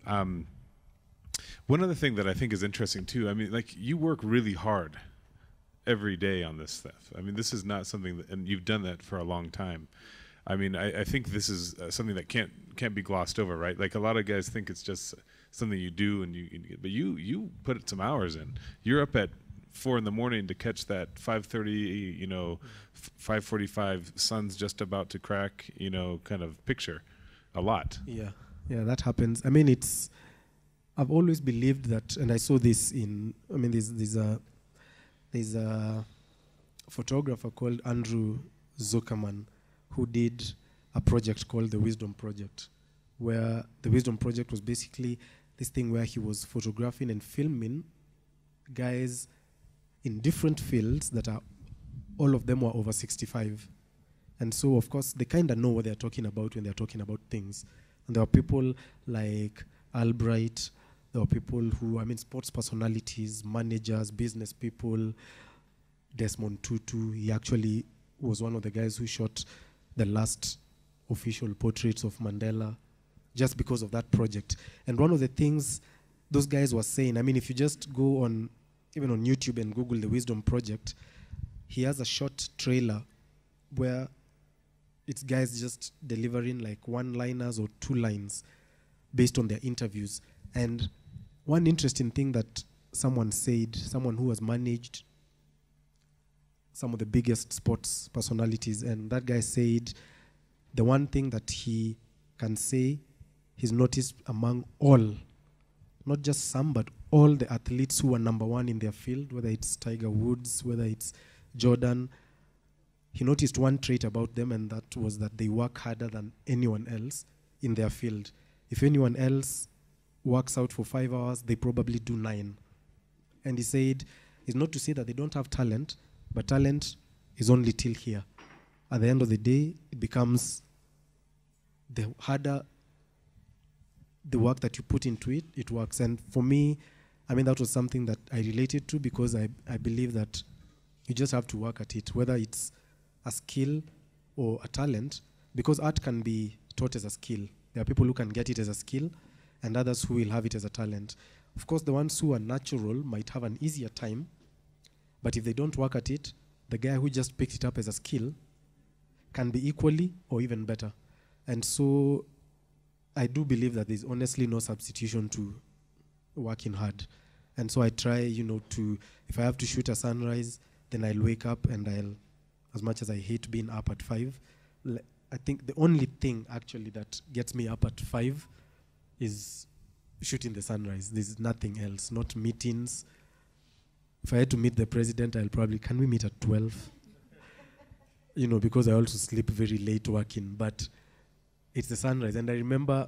One other thing that I think is interesting too, you work really hard every day on this stuff. This is not something that, and you've done that for a long time. I think this is something that can't be glossed over, right? Like, a lot of guys think it's just something you do, but you put some hours in. You're up at 4 a.m. to catch that 5:30, 5:45 sun's just about to crack, kind of picture. A lot. Yeah, that happens. I've always believed that, and I saw this in, there's a photographer called Andrew Zuckerman who did a project called the Wisdom Project, where the Wisdom Project was basically this thing where he was photographing and filming guys in different fields that are, all of them were over 65. And so, of course, they kind of know what they're talking about when they're talking about things. And there were people like Albright, there were people who, I mean, sports personalities, managers, business people, Desmond Tutu. He actually was one of the guys who shot the last official portraits of Mandela just because of that project. And one of the things those guys were saying, I mean, if you just go on, even on YouTube and Google the Wisdom Project, he has a short trailer where it's guys just delivering like one-liners or two lines based on their interviews. And one interesting thing that someone said, someone who has managed some of the biggest sports personalities, and that guy said the one thing that he can say he's noticed among all, not just some, but all the athletes who are number one in their field, whether it's Tiger Woods, whether it's Jordan, he noticed one trait about them, and that was that they work harder than anyone else in their field. If anyone else works out for 5 hours, they probably do 9. And he said, it's not to say that they don't have talent, but talent is only till here. At the end of the day, it becomes the harder the work that you put into it, it works. And for me, I mean, that was something that I related to because I believe that you just have to work at it, whether it's a skill or a talent, because art can be taught as a skill. There are people who can get it as a skill and others who will have it as a talent. Of course, the ones who are natural might have an easier time, but if they don't work at it, the guy who just picked it up as a skill can be equally or even better. And so I do believe that there's honestly no substitution to working hard. And so I try, to, if I have to shoot a sunrise, then I'll wake up and I'll, as much as I hate being up at 5, I think the only thing actually that gets me up at 5 is shooting the sunrise. There's nothing else, not meetings. If I had to meet the president, I'll probably, can we meet at 12? Because I also sleep very late working, but it's the sunrise. And I remember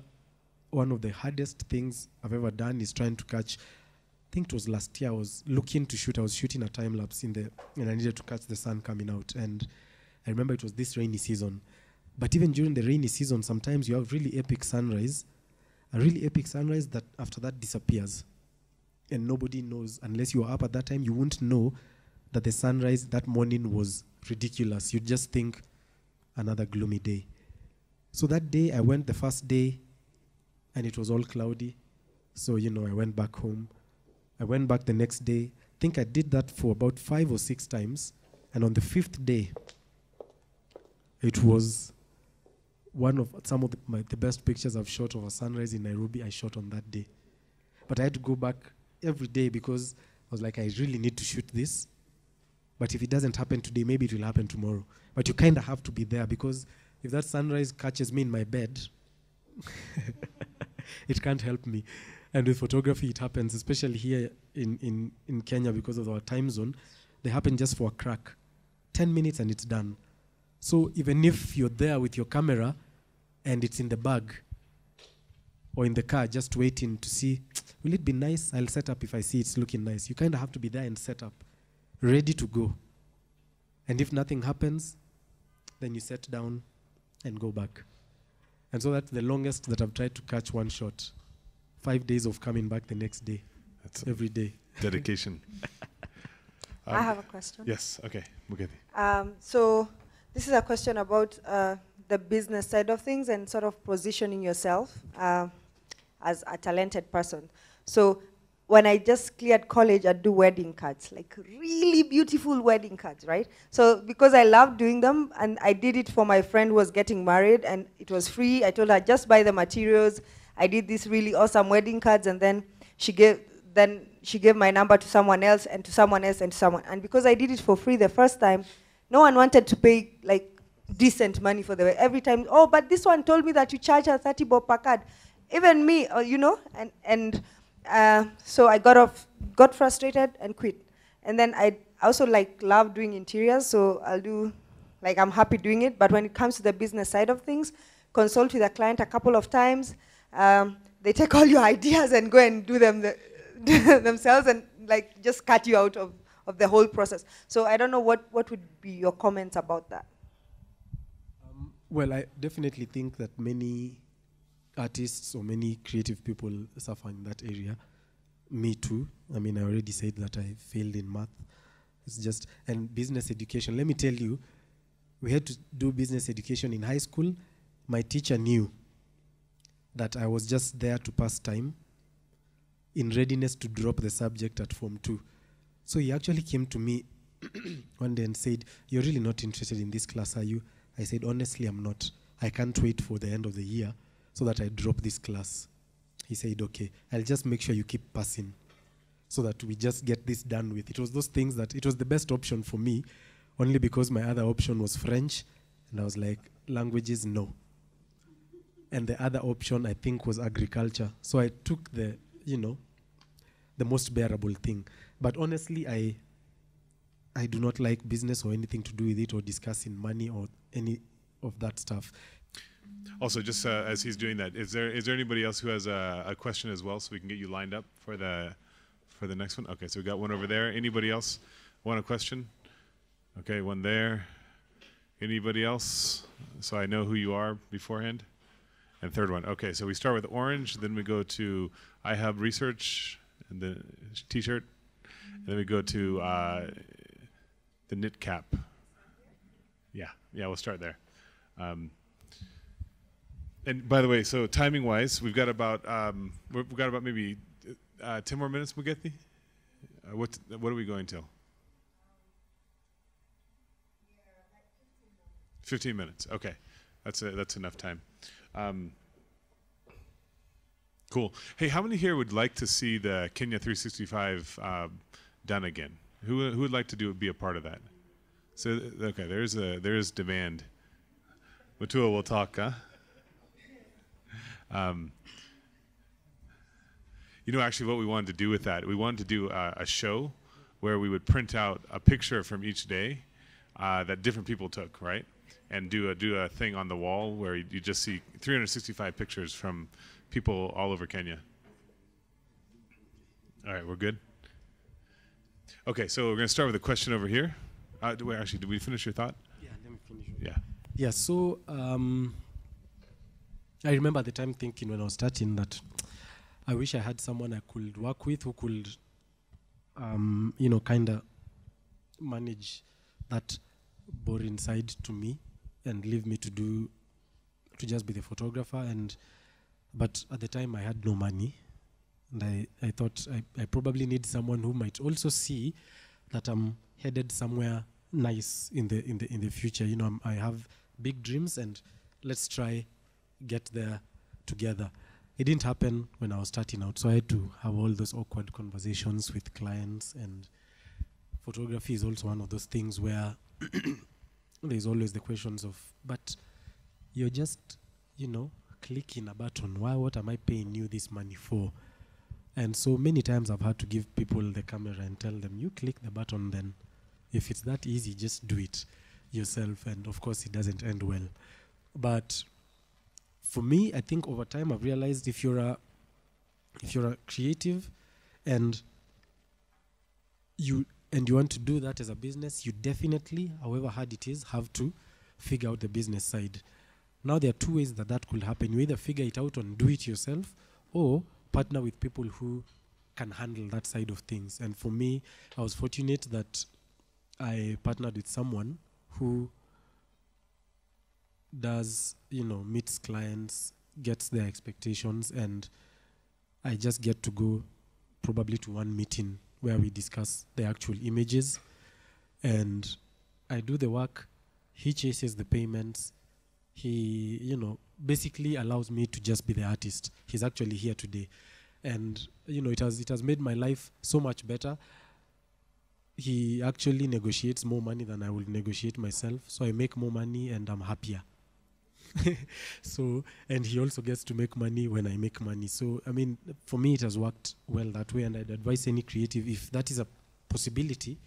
one of the hardest things I've ever done is trying to catch, I think it was last year, I was looking to shoot, I was shooting a time lapse and I needed to catch the sun coming out. And I remember it was this rainy season. But even during the rainy season, sometimes you have really epic sunrise, a really epic sunrise that after that disappears. And nobody knows, unless you were up at that time, you wouldn't know that the sunrise that morning was ridiculous. You'd just think another gloomy day. So that day, I went the first day, and it was all cloudy. So, I went back home. I went back the next day. I think I did that for about 5 or 6 times. And on the 5th day, it was one of some of the best pictures I've shot of a sunrise in Nairobi, I shot on that day. But I had to go back every day because I was like, I really need to shoot this. But if it doesn't happen today, maybe it will happen tomorrow. But you kind of have to be there because if that sunrise catches me in my bed, it can't help me. And with photography, it happens, especially here in Kenya because of our time zone. They happen just for a crack. 10 minutes and it's done. So even if you're there with your camera and it's in the bag or in the car just waiting to see, will it be nice? I'll set up if I see it's looking nice. You kind of have to be there and set up, ready to go. And if nothing happens, then you set down and go back. And so that's the longest that I've tried to catch one shot. 5 days of coming back the next day. That's every day. Dedication. I have a question. Yes, okay, Mugeti. So this is a question about the business side of things and sort of positioning yourself as a talented person. So when I just cleared college, I'd do wedding cards, like really beautiful wedding cards, right? So because I loved doing them, and I did it for my friend who was getting married, and it was free. I told her, just buy the materials. I did these really awesome wedding cards, and then she gave my number to someone else, and to someone else, and to someone. And because I did it for free the first time, no one wanted to pay like decent money for the way. Every time, oh, but this one told me that you charge her 30 bob per card. Even me, so I got frustrated and quit. And then I also love doing interiors, so I'll do, I'm happy doing it. But when it comes to the business side of things, consult with a client a couple of times. They take all your ideas and go and do them themselves, and just cut you out of the whole process. So I don't know what would be your comments about that. Well, I definitely think that many artists or many creative people suffer in that area. Me too. I mean, I already said that I failed in math. It's just, and business education. Let me tell you, we had to do business education in high school. My teacher knew that I was just there to pass time in readiness to drop the subject at Form 2. So he actually came to me one day and said, "You're really not interested in this class, are you?" I said, "Honestly, I'm not. I can't wait for the end of the year so that I drop this class." He said, "Okay, I'll just make sure you keep passing so that we just get this done with." It was those things that it was the best option for me, only because my other option was French, and I was like, languages, no. And the other option, I think, was agriculture. So I took the most bearable thing. But honestly, I do not like business or anything to do with it or discussing money or any of that stuff. Also, just as he's doing that, is there anybody else who has a question as well, so we can get you lined up for the next one? Okay, so we got one over there. Anybody else want a question? Okay, one there. Anybody else? So I know who you are beforehand. And third one. Okay, so we start with orange, then we go to iHub Research, and the T-shirt, and then we go to the knit cap. Yeah, we'll start there. And by the way, so timing-wise, we've got about maybe 10 more minutes, Mugethi. What are we going till? 15 minutes. Okay, that's enough time. Cool. Hey, how many here would like to see the Kenya 365 done again? Who would like to be a part of that? So okay, there's demand. Mutua will talk, huh? Actually, what we wanted to do with that, we wanted to do a show where we would print out a picture from each day that different people took, right? And do a thing on the wall where you just see 365 pictures from people all over Kenya. All right, we're good? Okay, so we're going to start with a question over here. Did we finish your thought? Yeah, let me finish. Yeah. Yeah, so I remember at the time thinking when I was starting that I wish I had someone I could work with who could, kind of manage that boring side to me and leave me to just be the photographer. But at the time I had no money, and I thought I probably need someone who might also see that I'm headed somewhere nice in the future. I have big dreams, and let's try get there together. It didn't happen when I was starting out, so I had to have all those awkward conversations with clients, and photography is also one of those things where there's always the questions of, but you're just, clicking a button. What am I paying you this money for? And so many times I've had to give people the camera and tell them, you click the button, then if it's that easy, just do it yourself. And of course, it doesn't end well. But for me, I think over time I've realized if you're a creative and you want to do that as a business, you definitely, however hard it is, have to figure out the business side. Now there are two ways that could happen. You either figure it out and do it yourself, or partner with people who can handle that side of things. And for me, I was fortunate that I partnered with someone who does, meets clients, gets their expectations, and I just get to go probably to one meeting where we discuss the actual images, and I do the work, he chases the payments, he, basically allows me to just be the artist. He's actually here today. And, it has made my life so much better. He actually negotiates more money than I will negotiate myself, so I make more money and I'm happier. So, and he also gets to make money when I make money. So, for me, it has worked well that way, and I'd advise any creative, if that is a possibility,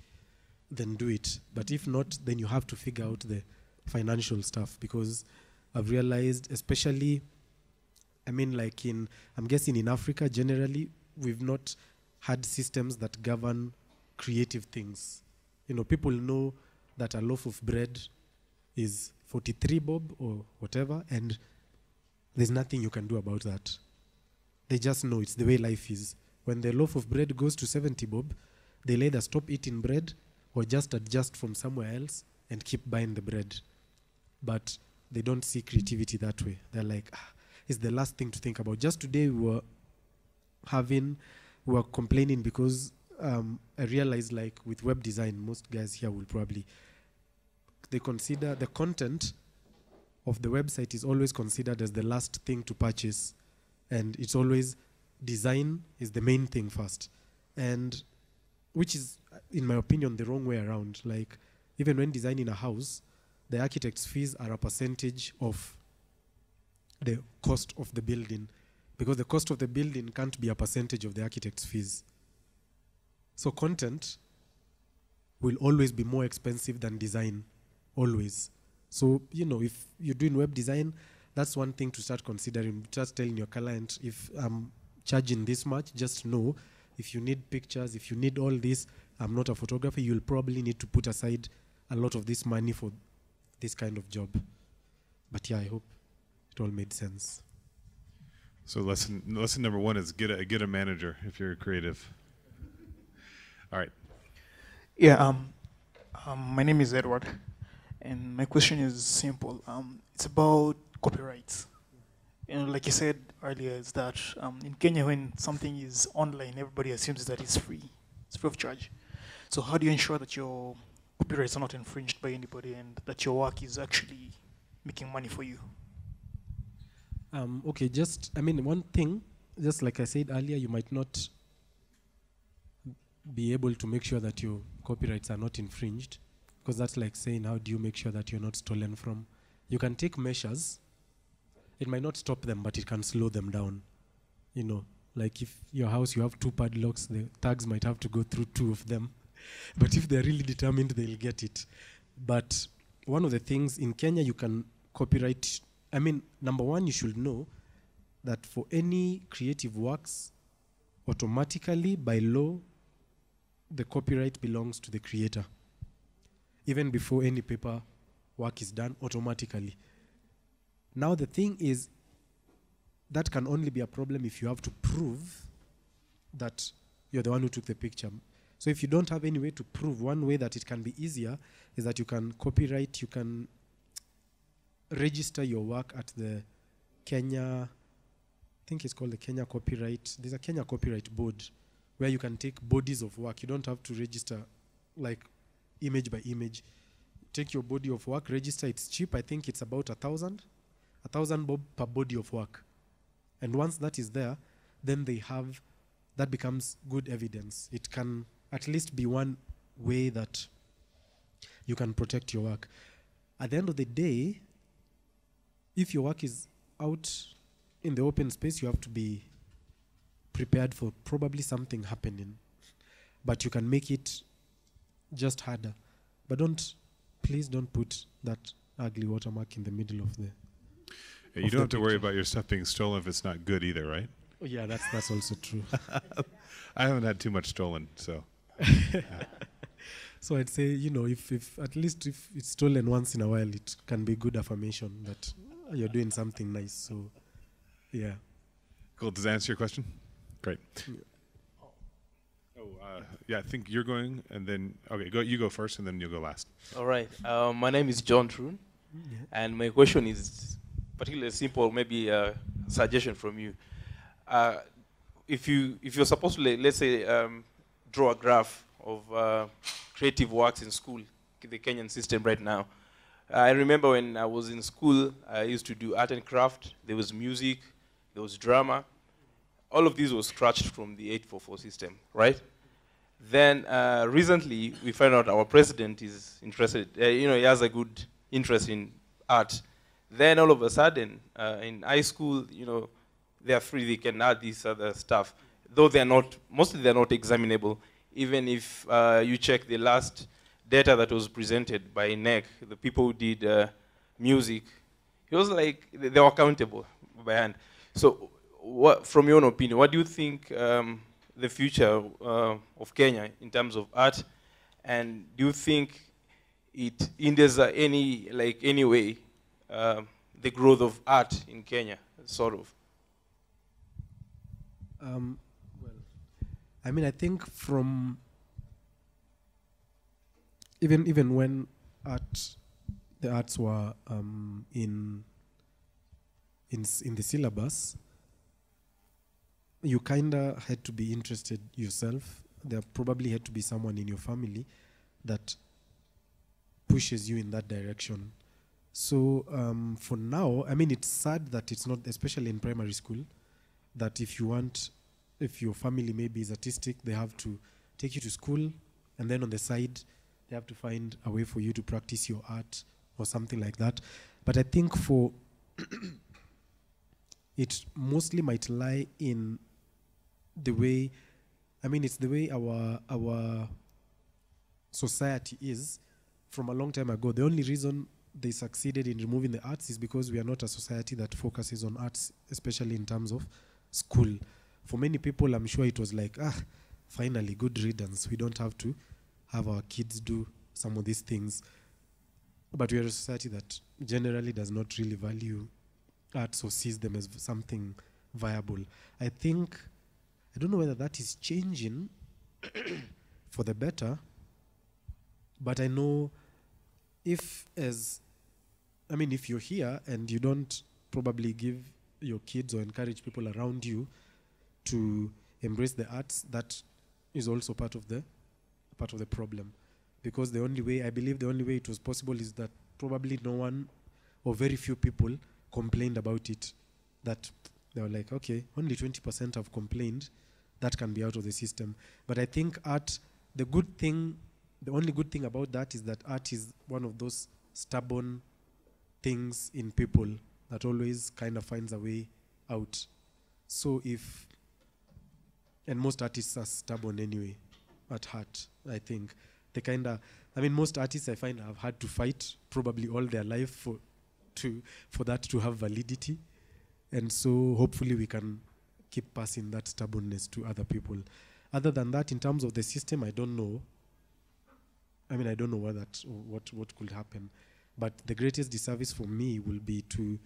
then do it. But if not, then you have to figure out the financial stuff, because I've realized, especially, I mean, like I'm guessing in Africa generally, we've not had systems that govern creative things. You know, people know that a loaf of bread is 43 bob or whatever, and there's nothing you can do about that. They just know it's the way life is. When the loaf of bread goes to 70 bob, they'll either stop eating bread or just adjust from somewhere else and keep buying the bread. But they don't see creativity that way. They're like, it's the last thing to think about. Just today we were complaining because I realized, like, with web design, most guys here will probably, they consider the content of the website is always considered as the last thing to purchase, and it's always design is the main thing first, and which is, in my opinion, the wrong way around. Like, even when designing a house, the architect's fees are a percentage of the cost of the building, because the cost of the building can't be a percentage of the architect's fees. So content will always be more expensive than design, always. So, you know, if you're doing web design, that's one thing to start considering. Just telling your client, if I'm charging this much, just know, if you need pictures, if you need all this, I'm not a photographer, you'll probably need to put aside a lot of this money for this kind of job. But yeah, I hope it all made sense. So lesson number one is get a manager if you're creative. All right. Yeah, my name is Edward, and my question is simple. It's about copyrights. You know, like you said earlier, is that in Kenya, when something is online, everybody assumes that it's free. It's free of charge. So how do you ensure that your copyrights are not infringed by anybody and that your work is actually making money for you? Okay, one thing, just like I said earlier, you might not be able to make sure that your copyrights are not infringed, because that's like saying, how do you make sure that you're not stolen from? You can take measures. It might not stop them, but it can slow them down. You know, like if your house, you have 2 padlocks, the tags might have to go through 2 of them. But if they're really determined, they'll get it. But one of the things in Kenya, you can copyright. Number one, you should know that for any creative works, automatically, by law, the copyright belongs to the creator. Even before any paper work is done, automatically. Now the thing is, that can only be a problem if you have to prove that you're the one who took the picture. So if you don't have any way to prove, one way that it can be easier is that you can copyright, you can register your work at the Kenya, I think it's called the Kenya Copyright, there's a Kenya Copyright Board where you can take bodies of work. You don't have to register like image by image. Take your body of work, register, it's cheap, I think it's about 1,000 bob per body of work. And once that is there, then that becomes good evidence. It can at least be one way that you can protect your work. At the end of the day, if your work is out in the open space, you have to be prepared for probably something happening. But you can make it just harder. But please don't put that ugly watermark in the middle of the... Yeah, you don't have to worry about your stuff being stolen if it's not good either, right? Oh, yeah, that's also true. I haven't had too much stolen, so... So I'd say, if at least if it's stolen once in a while, it can be good affirmation that you're doing something nice. So, yeah. Cool. Does that answer your question? Great. Yeah, I think you're going, and then you go first, and then you'll go last. All right. My name is John Troon, and my question is particularly simple. Maybe a suggestion from you. If you're supposed to, let's say, draw a graph of creative works in school, the Kenyan system right now. I remember when I was in school, I used to do art and craft. There was music, there was drama. All of these was scratched from the 844 system, right? Then recently, we found out our president is interested, he has a good interest in art. Then all of a sudden, in high school, they are free, they can add this other stuff. Though mostly they're not examinable. Even if you check the last data that was presented by NEC, the people who did music, it was like they were accountable by hand. So, from your own opinion, what do you think the future of Kenya in terms of art, and do you think it hinders any way the growth of art in Kenya, sort of? Well, I mean, I think from even when the arts were in the syllabus, you kinda had to be interested yourself. There probably had to be someone in your family that pushes you in that direction. So for now, I mean, it's sad that it's not, especially in primary school, that if your family maybe is artistic, they have to take you to school, and then on the side, they have to find a way for you to practice your art or something like that. But I think for it mostly might lie in the way, I mean, it's the way our society is from a long time ago. The only reason they succeeded in removing the arts is because we are not a society that focuses on arts, especially in terms of school. For many people, I'm sure it was like, finally, good riddance. We don't have to have our kids do some of these things. But we are a society that generally does not really value arts or sees them as something viable. I don't know whether that is changing for the better, but I know if you're here and you don't probably give your kids or encourage people around you to embrace the arts, that is also part of the problem. Because I believe the only way it was possible is that probably no one or very few people complained about it. That they were like, okay, only 20% have complained, that can be out of the system. But I think art, the only good thing about that is that art is one of those stubborn things in people that always kind of finds a way out. So and most artists are stubborn anyway, at heart, I think. Most artists I find have had to fight probably all their life for that to have validity. And so hopefully we can keep passing that stubbornness to other people. Other than that, in terms of the system, I don't know. I mean, I don't know what could happen. But the greatest disservice for me will be to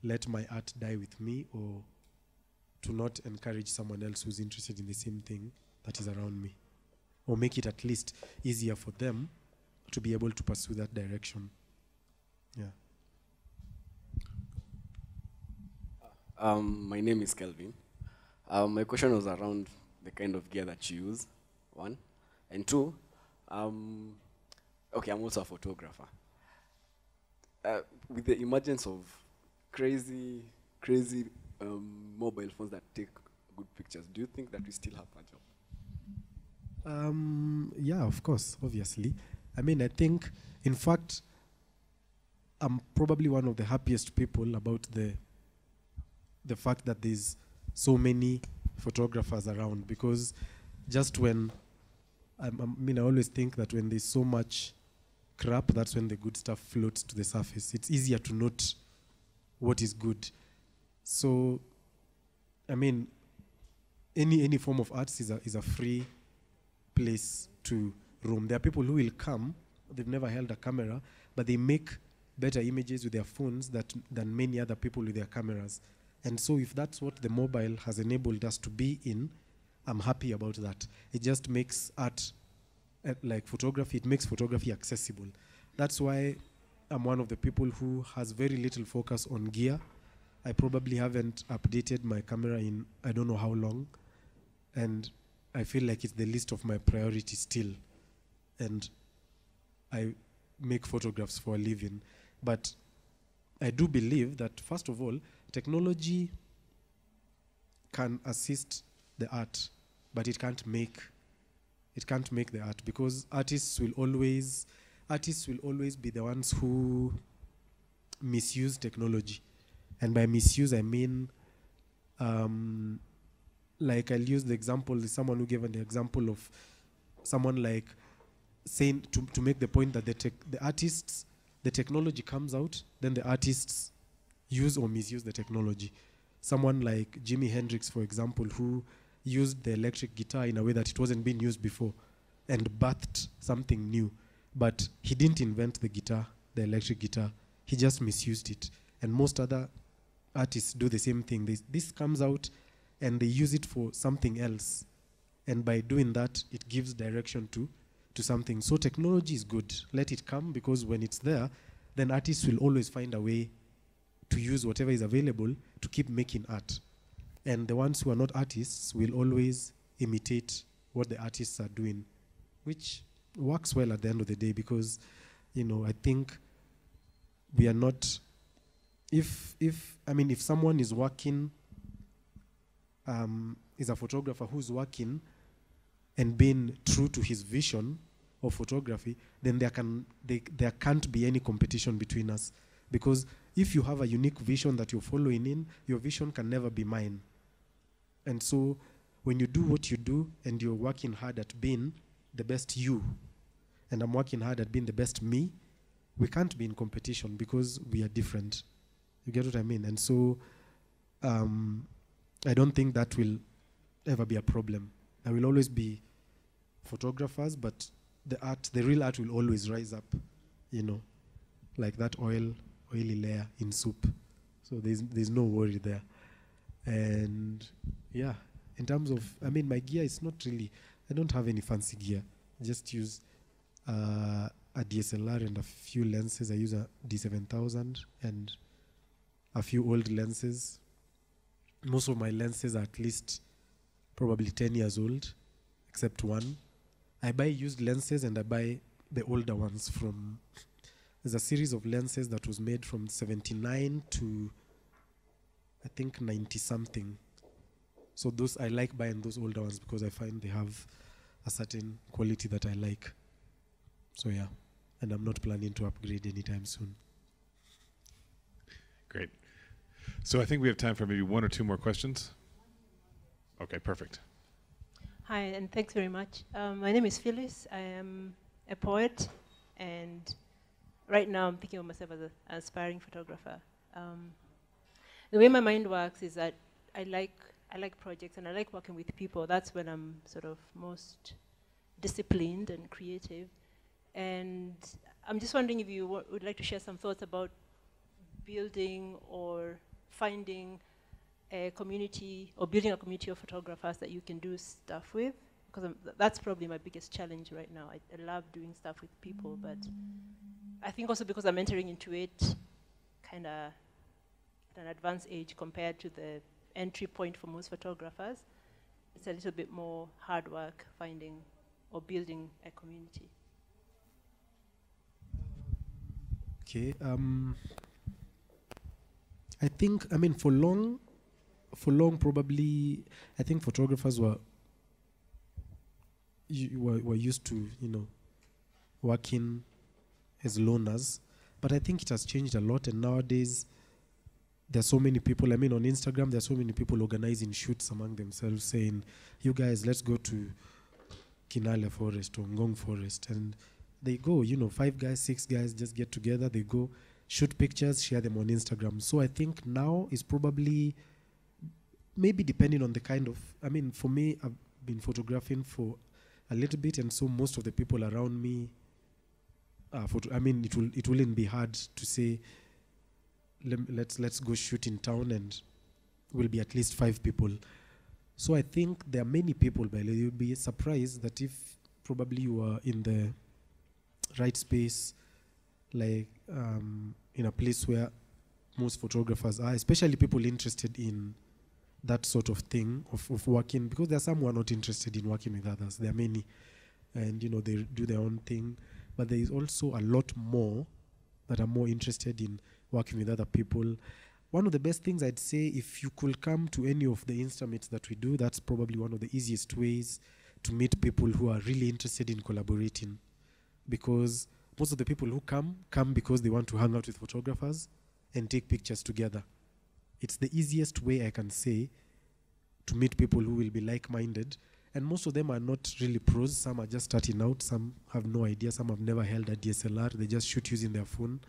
let my art die with me, or to not encourage someone else who's interested in the same thing that is around me, or make it at least easier for them to be able to pursue that direction. Yeah. My name is Kelvin. My question was around the kind of gear that you use, one. And two, okay, I'm also a photographer. With the emergence of crazy mobile phones that take good pictures, do you think that we still have a job? Yeah, of course, obviously. I mean, I think, in fact, I'm probably one of the happiest people about the fact that there's so many photographers around, because just when, I always think that when there's so much crap, that's when the good stuff floats to the surface. It's easier to note what is good. So, I mean, any form of arts is a free place to roam. There are people who will come, they've never held a camera, but they make better images with their phones than many other people with their cameras. And so if that's what the mobile has enabled us to be in, I'm happy about that. It just makes art, like photography, it makes photography accessible. That's why I'm one of the people who has very little focus on gear. I probably haven't updated my camera in I don't know how long. And I feel like it's the least of my priorities still. And I make photographs for a living. But I do believe that, first of all, technology can assist the art, but it can't make the art, because artists will always be the ones who misuse technology. And by misuse, I mean, like I'll use the example, someone who gave an example of someone like saying to make the point that the technology comes out, then the artists use or misuse the technology. Someone like Jimi Hendrix, for example, who used the electric guitar in a way that it wasn't being used before and birthed something new. But he didn't invent the guitar, the electric guitar. He just misused it. And most other artists do the same thing. This comes out and they use it for something else. And by doing that, it gives direction to something. So technology is good. Let it come, because when it's there, then artists will always find a way to use whatever is available to keep making art. And the ones who are not artists will always imitate what the artists are doing, which works well at the end of the day, because, I think we are not, if someone is working, is a photographer who's working and being true to his vision of photography, then there can't be any competition between us. Because if you have a unique vision that you're following in, your vision can never be mine. And so when you do what you do and you're working hard at being the best you, and I'm working hard at being the best me, we can't be in competition because we are different. You get what I mean? And so I don't think that will ever be a problem. There will always be photographers, but the real art will always rise up, like that oily layer in soup. So there's no worry there. And yeah, in terms of, my gear is not really, I don't have any fancy gear. I just use a DSLR and a few lenses. I use a D7000 and a few old lenses. Most of my lenses are at least probably 10 years old, except one. I buy used lenses and I buy the older ones from, there's a series of lenses that was made from 79 to, I think, 90 something. So I like buying those older ones because I find they have a certain quality that I like. So yeah, and I'm not planning to upgrade anytime soon. Great. So I think we have time for maybe one or two more questions. Okay, perfect. Hi, and thanks very much. My name is Phyllis. I am a poet, and right now I'm thinking of myself as an aspiring photographer. The way my mind works is that I like projects and I like working with people. That's when I'm sort of most disciplined and creative. And I'm just wondering if you would like to share some thoughts about building or finding a community or building a community of photographers that you can do stuff with, because that's probably my biggest challenge right now. I love doing stuff with people, but I think also because I'm entering into it kind of at an advanced age compared to the entry point for most photographers, it's a little bit more hard work finding or building a community. Okay. I think, for long probably, I think photographers were used to, working as loners. But I think it has changed a lot, and nowadays there's so many people. On Instagram, there's so many people organizing shoots among themselves, saying, "You guys, let's go to Kinale Forest or Ngong Forest," and they go. 5 guys, 6 guys just get together. They go shoot pictures, share them on Instagram. So I think now is probably, maybe depending on the kind of. For me, I've been photographing for a little bit, and so most of the people around me. It wouldn't be hard to say, let's go shoot in town, and will be at least 5 people. So I think there are many people, but you'll be surprised that if probably you are in the right space, like in a place where most photographers are, especially people interested in that sort of thing of working, because there are some who are not interested in working with others. There are many, and they do their own thing. But there is also a lot more that are more interested in working with other people. One of the best things I'd say, if you could come to any of the Instameets that we do, that's probably one of the easiest ways to meet people who are really interested in collaborating. Because most of the people who come because they want to hang out with photographers and take pictures together. It's the easiest way, I can say, to meet people who will be like-minded. And most of them are not really pros. Some are just starting out. Some have no idea. Some have never held a DSLR. They just shoot using their phone.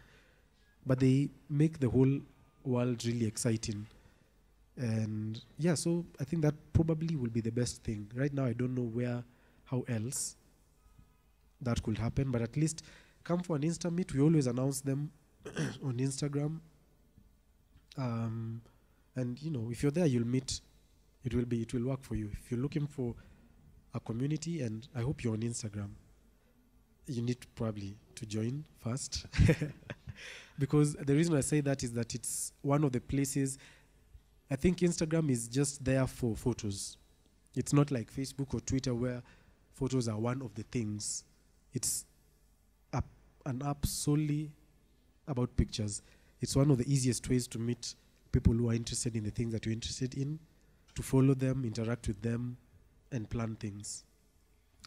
But they make the whole world really exciting. And yeah, so I think that probably will be the best thing. Right now, I don't know how else that could happen. But at least come for an Insta meet. We always announce them on Instagram. And if you're there, you'll meet. It will work for you. If you're looking for a community, and I hope you're on Instagram, you need probably to join first. Because the reason I say that is that it's one of the places. I think Instagram is just there for photos. It's not like Facebook or Twitter where photos are one of the things. It's an app solely about pictures. It's one of the easiest ways to meet people who are interested in the things that you're interested in, to follow them, interact with them, and plan things.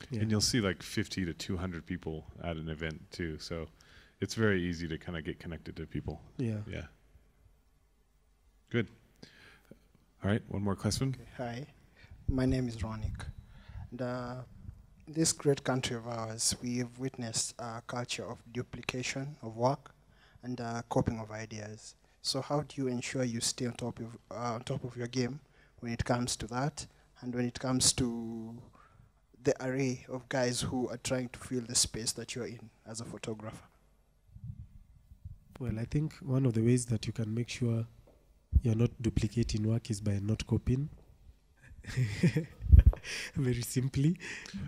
Yeah. And you'll see like 50 to 200 people at an event too. So it's very easy to kind of get connected to people. Yeah. Yeah. Good. All right, one more question. Okay. Hi, my name is Ronik. And, in this great country of ours, we have witnessed a culture of duplication of work and copying of ideas. So how do you ensure you stay on top of your game when it comes to that, and when it comes to the array of guys who are trying to fill the space that you're in as a photographer? Well, I think one of the ways that you can make sure you're not duplicating work is by not copying. Very simply.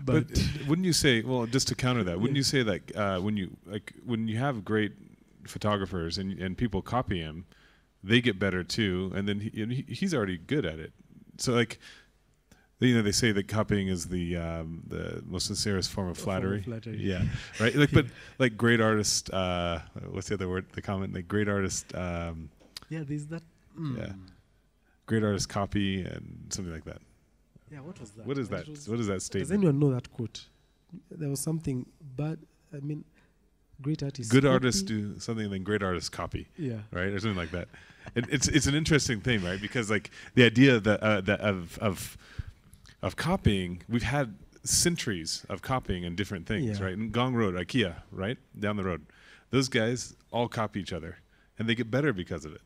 But wouldn't you say, well, just to counter that, wouldn't you say that when you have great photographers and people copy him, they get better too, and then he's already good at it. So they say that copying is the most sincerest form of flattery. Yeah, right. But like great artist, what's the other word? The comment, like great artist. Yeah, there's that. Yeah, great artist copy and something like that. Yeah, what was that? What is that? What is that statement? Does anyone know that quote? There was something bad. I mean, great artists. Good artists do something, then great artists copy. Yeah. Right, or something like that. And it's an interesting thing, right? Because like the idea that of copying, we've had centuries of copying in different things, right? In Gong Road, IKEA, right down the road, those guys all copy each other, and they get better because of it.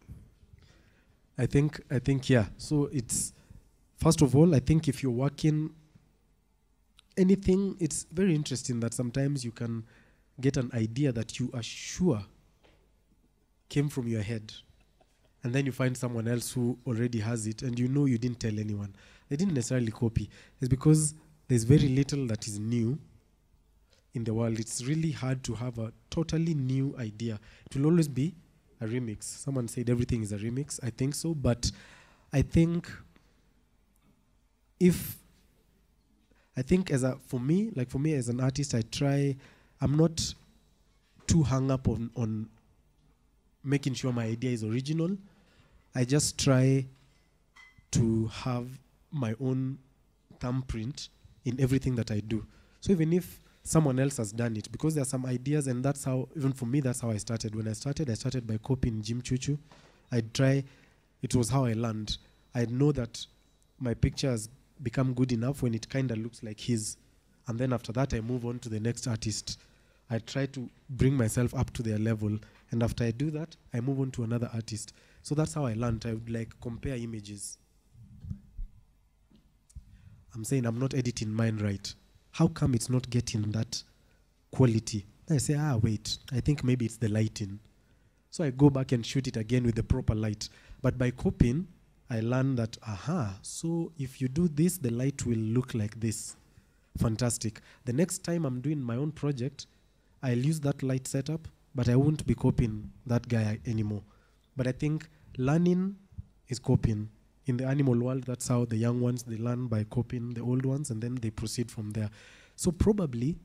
I think yeah. So it's, first of all, I think if you're working anything, it's very interesting that sometimes you can get an idea that you are sure came from your head, and then you find someone else who already has it, and you didn't tell anyone. They didn't necessarily copy. It's because there's very little that is new in the world. It's really hard to have a totally new idea. It will always be a remix. Someone said everything is a remix. I think so, but I think for me as an artist, I'm not too hung up on making sure my idea is original. I just try to have my own thumbprint in everything that I do. So even if someone else has done it, because there are some ideas, and that's how, even for me, that's how I started. When I started by copying Jim Chuchu. It was how I learned. I know that my picture has become good enough when it kind of looks like his. And then after that, I move on to the next artist. I try to bring myself up to their level. And after I do that, I move on to another artist. So that's how I learned. I would compare images. I'm saying I'm not editing mine right. How come it's not getting that quality? I say, wait, I think maybe it's the lighting. So I go back and shoot it again with the proper light. But by copying, I learned that, so if you do this, the light will look like this. Fantastic. The next time I'm doing my own project, I'll use that light setup, but I won't be copying that guy anymore. But I think learning is copying. In the animal world, that's how the young ones, they learn by copying the old ones, and then they proceed from there. So probably,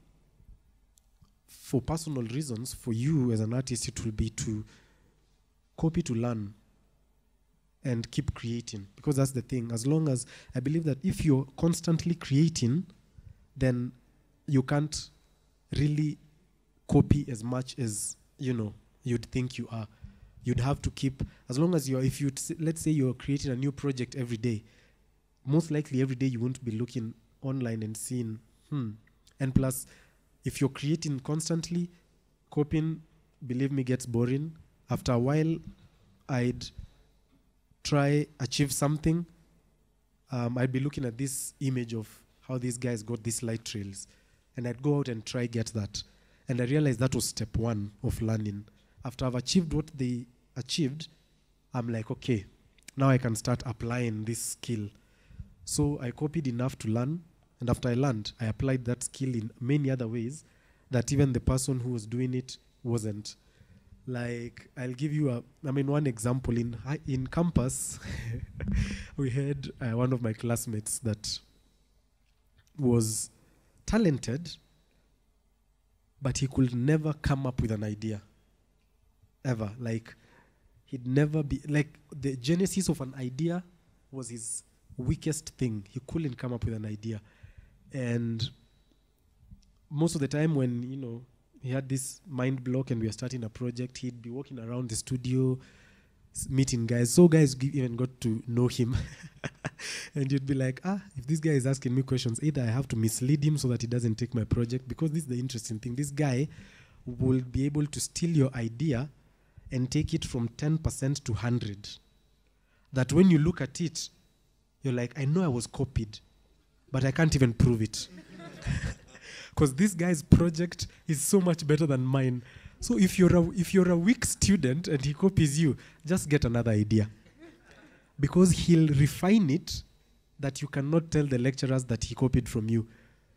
for personal reasons, for you as an artist, it will be to copy to learn and keep creating. Because that's the thing. As long as, I believe that if you're constantly creating, then you can't really copy as much as, you'd think you are. You'd have to keep, as long as let's say you're creating a new project every day, most likely every day you won't be looking online and seeing, and plus, if you're creating constantly, copying, believe me, gets boring. After a while, I'd try achieve something. I'd be looking at this image of how these guys got these light trails, and I'd go out and try get that. And I realized that was step one of learning. After I've achieved what they achieved, I'm like, okay, now I can start applying this skill. So I copied enough to learn, and after I learned, I applied that skill in many other ways that even the person who was doing it wasn't. Like, I'll give you one example. In campus, we had one of my classmates that was talented, but he could never come up with an idea, ever. Like, he'd never be, like, the genesis of an idea was his weakest thing. He couldn't come up with an idea. And most of the time when, he had this mind block and we were starting a project, he'd be walking around the studio, meeting guys. So guys even got to know him. And you'd be like, if this guy is asking me questions, either I have to mislead him so that he doesn't take my project, because this is the interesting thing. This guy will be able to steal your idea and take it from 10% to 100. That when you look at it, you're like, I know I was copied, but I can't even prove it. Because this guy's project is so much better than mine. So if you're a weak student and he copies you, just get another idea. Because he'll refine it that you cannot tell the lecturers that he copied from you.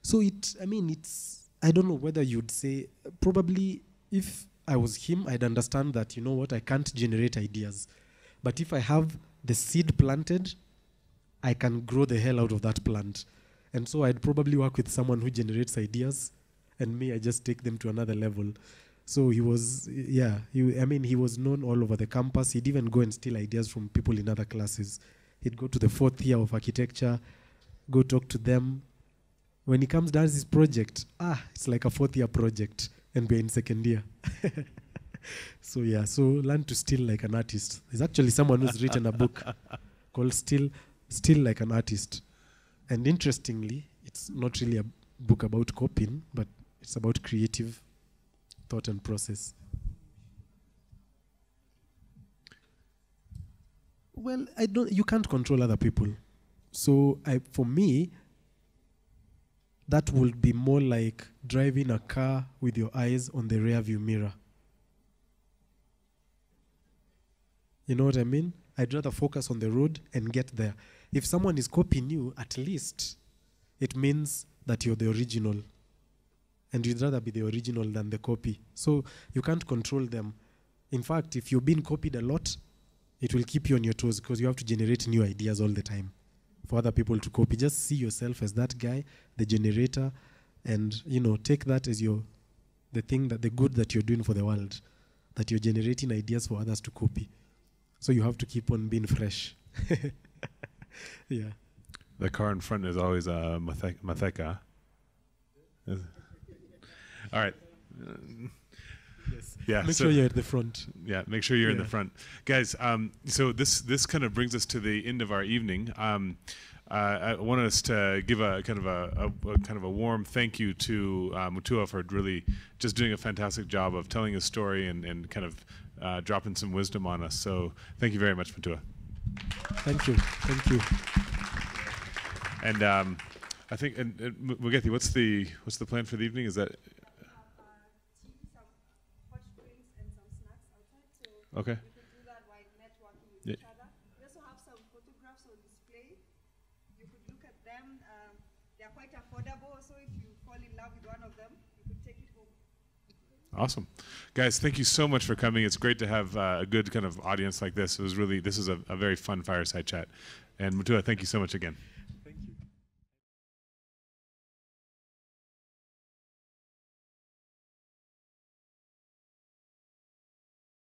So I don't know whether you'd say, probably if I was him, I'd understand that, you know what, I can't generate ideas. But if I have the seed planted, I can grow the hell out of that plant. And so I'd probably work with someone who generates ideas, and me, I just take them to another level. So he was, he was known all over the campus. He'd even go and steal ideas from people in other classes. He'd go to the 4th year of architecture, go talk to them. When he comes down his project, it's like a 4th year project, and we're in 2nd year. So learn to steal like an artist. There's actually someone who's written a book called Steal Like an Artist. And interestingly, it's not really a book about copying, but it's about creative thought and process. Well, you can't control other people. So for me, that would be more like driving a car with your eyes on the rear view mirror. You know what I mean? I'd rather focus on the road and get there. If someone is copying you, at least it means that you're the original. And you'd rather be the original than the copy. So you can't control them. In fact, if you're being copied a lot, it will keep you on your toes because you have to generate new ideas all the time for other people to copy. Just see yourself as that guy, the generator, and take that as the good that you're doing for the world, that you're generating ideas for others to copy. So you have to keep on being fresh. Yeah. The car in front is always a Matheka. All right. Yes. Yeah. Make sure you're at the front. Yeah, make sure you're in the front, guys. So this kind of brings us to the end of our evening. I wanted us to give a kind of a warm thank you to Mutua for really just doing a fantastic job of telling his story and kind of dropping some wisdom on us. So thank you very much, Mutua. Thank you. And I think, Mugethi, what's the plan for the evening? Is that okay? We could do that while networking with each other. We also have some photographs on display. You could look at them. They are quite affordable, so if you fall in love with one of them, you could take it home. Awesome. Guys, thank you so much for coming. It's great to have a good kind of audience like this. This is a very fun fireside chat. And Mutua, thank you so much again.